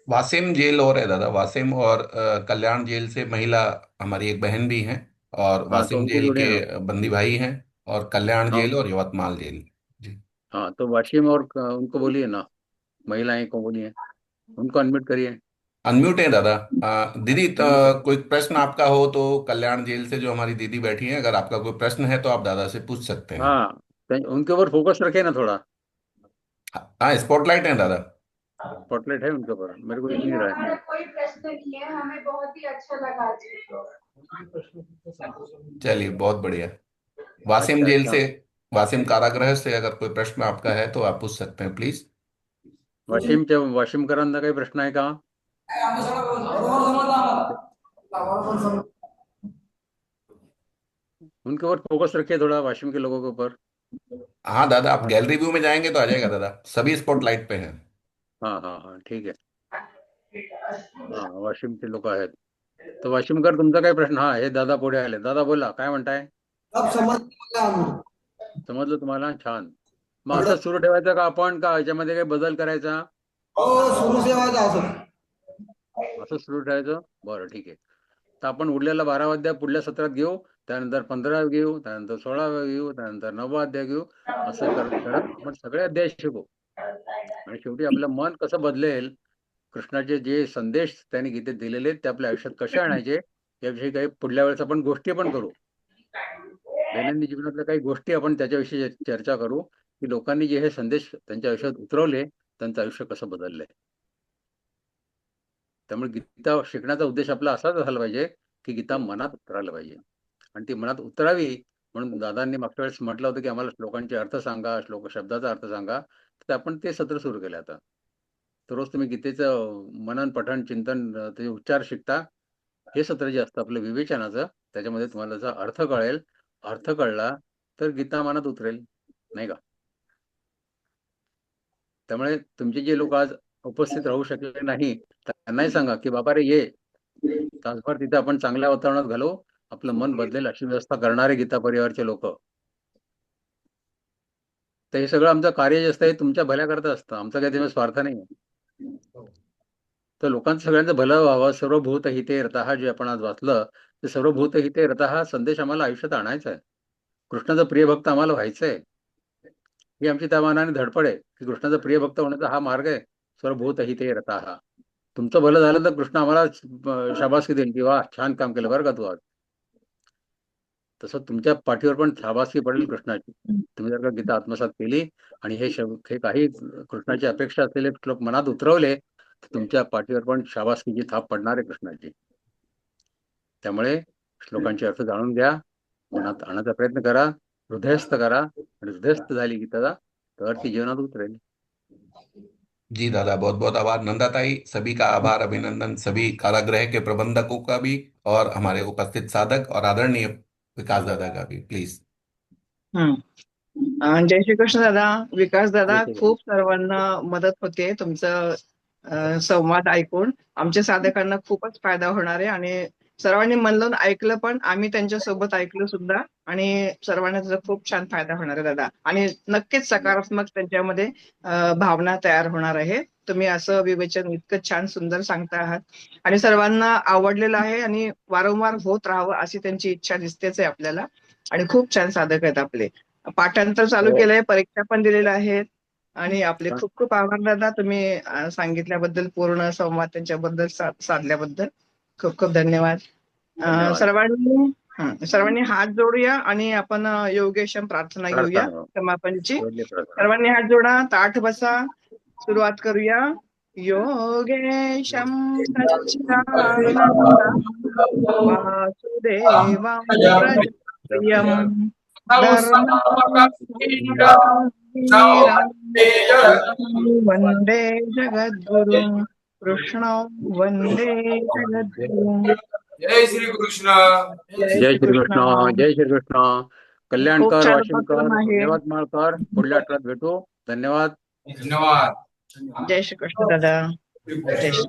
वासिम जेल और है दादा, वासिम और कल्याण जेल से महिला हमारी एक बहन भी हैं, और तो वासिम उनको जेल जोड़िए के बंदी भाई हैं, और कल्याण हाँ जेल और यवतमाल जेल। जी हाँ, तो वाशिम और उनको बोलिए ना, महिलाएं को बोलिए, उनको अनम्यूट करिए। अनम्यूट है दादा। दीदी, कोई प्रश्न आपका हो तो कल्याण जेल से जो हमारी दीदी बैठी हैं, अगर आपका कोई प्रश्न है तो आप दादा से पूछ सकते हैं। हाँ, उनके ऊपर फोकस रखे ना थोड़ा। हाँ, स्पॉटलाइट है दादा। स्पॉटलाइट है उनके ऊपर, मेरे को दिख नहीं रहा है। हमारा कोई प्रश्न नहीं है, हमें बहुत ही अच्छा लगा जी। चलिए, बहुत बढ़िया। वासिम अच्छा जेल अच्छा। से, वासिम कारागृह से अगर कोई प्रश्न आपका है तो आप पूछ सकते हैं प्लीज। वाशिमकरांना काही प्रश्न आहे का? उनके ऊपर फोकस रखिए थोड़ा, वाशिम के लोगों के ऊपर। हाँ दादा, आप गैलरी व्यू में जाएंगे तो आ जाएगा दादा, सभी स्पॉटलाइट पे हैं। हाँ हाँ हाँ, ठीक आहे. हा, वाशिमचे लोक आहेत. तर वाशिमकर, तुमचा काय प्रश्न? हा, हे दादा पुढे आले. दादा बोला, काय म्हणताय? समजलं तुम्हाला? छान. मग असं सुरू ठेवायचं का आपण, का याच्यामध्ये काही बदल करायचा? असं सुरू ठेवायचं. बरं, ठीक आहे. तर आपण उरलेला 12 अध्याय पुढल्या सत्रात घेऊ, त्यानंतर 15 घेऊ, त्यानंतर 16 घेऊ, त्यानंतर 9 अध्याय घेऊ. असं करत करत आपण सगळे अध्याय शिकू. आणि शेवटी आपलं मन कसं बदलेल, कृष्णाचे जे संदेश त्यांनी गीतेत दिलेले आहेत ते आपल्या आयुष्यात कसे आणायचे, याविषयी काही पुढल्या वेळेस आपण गोष्टी पण करू. दैनंदिन जीवनातल्या काही गोष्टी आपण त्याच्याविषयी चर्चा करू, की लोकांनी जे हे संदेश त्यांच्या आयुष्यात उतरवले, त्यांचं आयुष्य कसं बदललंय. त्यामुळे गीता शिकण्याचा उद्देश आपला असाच झाला पाहिजे, की गीता मनात उतरायला पाहिजे. आणि ती मनात उतरावी म्हणून दादांनी मागच्या वेळेस म्हटलं होतं, की आम्हाला श्लोकांचे अर्थ सांगा, श्लोक शब्दाचा अर्थ सांगा. तर आपण ते सत्र सुरू केलं आता. तर रोज तुम्ही गीतेचं मनन, पठण, चिंतन, ते उच्चार शिकता. हे सत्र जे असतं आपलं विवेचनाचं, त्याच्यामध्ये तुम्हाला त्याचा अर्थ कळेल. अर्थ कळला तर गीता मनात उतरेल, नाही का? त्यामुळे तुमचे जे लोक आज उपस्थित राहू शकले नाही, त्यांनाही सांगा, की बाबा रे ये, तासभर तिथे आपण चांगल्या वातावरणात घालवू, आपलं मन बदलेल अशी व्यवस्था करणारे गीता परिवारचे लोक. तर हे सगळं आमचं कार्य जे असतं हे तुमच्या भल्याकरता असतं, आमचा काही त्यामध्ये स्वार्थ नाही. तर लोकांचं सगळ्यांचं भलं व्हावं. सर्वभूत हिते रतः जे आपण आज वाचलं, ते सर्वभूत हिते रतः हा संदेश आम्हाला आयुष्यात आणायचा आहे. कृष्णाचा प्रिय भक्त आम्हाला व्हायचंय. ही आमची त्या मानाने धडपड आहे, की कृष्णाचा प्रिय भक्त होण्याचा हा मार्ग आहे. सर्वभूत हिते रतः. तुमचं भलं झालं तर कृष्ण आम्हाला शाबासकी देईल, की वा, छान काम केलं बरं का तू आज. तसं तुमच्या पाठीवर पण शाबासकी पडेल कृष्णाची. तुम्ही जर का गीता आत्मसात केली आणि हे काही कृष्णाची अपेक्षा असलेले श्लोक मनात उतरवले, तर तुमच्या पाठीवर पण शाबासकीची थाप पडणार आहे कृष्णाची. त्यामुळे श्लोकांचे अर्थ जाणून घ्या, मनात आणण्याचा प्रयत्न करा, हृदयस्थ करा. आणि हृदयस्थ झाली गीता तर ती जीवनात उतरेल. जी दादा, बहुत बहुत आभार। नंदाताई, सभी का आभार, अभिनंदन सभी कारागृह के प्रबंधकों का भी, और हमारे उपस्थित साधक और आदरणीय विकास दादा का भी, प्लीज। जय श्री कृष्ण दादा, विकास दादा. जय श्री खूप सर्वांना मदत होते तुमचं संवाद ऐकून. आमच्या साधकांना खूपच फायदा होणार आहे आणि सर्वांनी मन लावून ऐकलं पण, आम्ही त्यांच्या सोबत ऐकलं सुद्धा आणि सर्वांना त्याचा खूप छान फायदा होणार आहे दादा. आणि नक्कीच सकारात्मक त्यांच्यामध्ये भावना तयार होणार आहे. तुम्ही असं विवेचन इतकं छान सुंदर सांगता आहात आणि सर्वांना आवडलेलं आहे आणि वारंवार होत राहावं अशी त्यांची इच्छा दिसतेच आहे आपल्याला. आणि खूप छान साधक आहेत आपले. पाठांतर चालू केलंय, परीक्षा पण दिलेल्या आहेत. आणि आपले खूप खूप आभार दादा, तुम्ही सांगितल्याबद्दल, पूर्ण संवाद त्यांच्याबद्दल साधल्याबद्दल खूप खूप धन्यवाद. सर्वांनी हात जोडूया आणि आपण योगेशम प्रार्थना घेऊया समापनची. सर्वांनी हात जोडा, ताठ बसा, सुरुवात करूया. योगेशम सच्चिदानंद वासुदेवं प्रजप्रियं वंदे जगद्गुरु कृष्ण, वंदे जगद्गुरु. जय श्री कृष्ण. जय श्री कृष्ण. जय श्री कृष्ण. कल्याणकर, छान वाशिमकर, उपक्रम आहे. यवतमाळकर, पुढल्या आठवड्यात भेटू. धन्यवाद. धन्यवाद. जय श्री कृष्ण दादा. जय श्री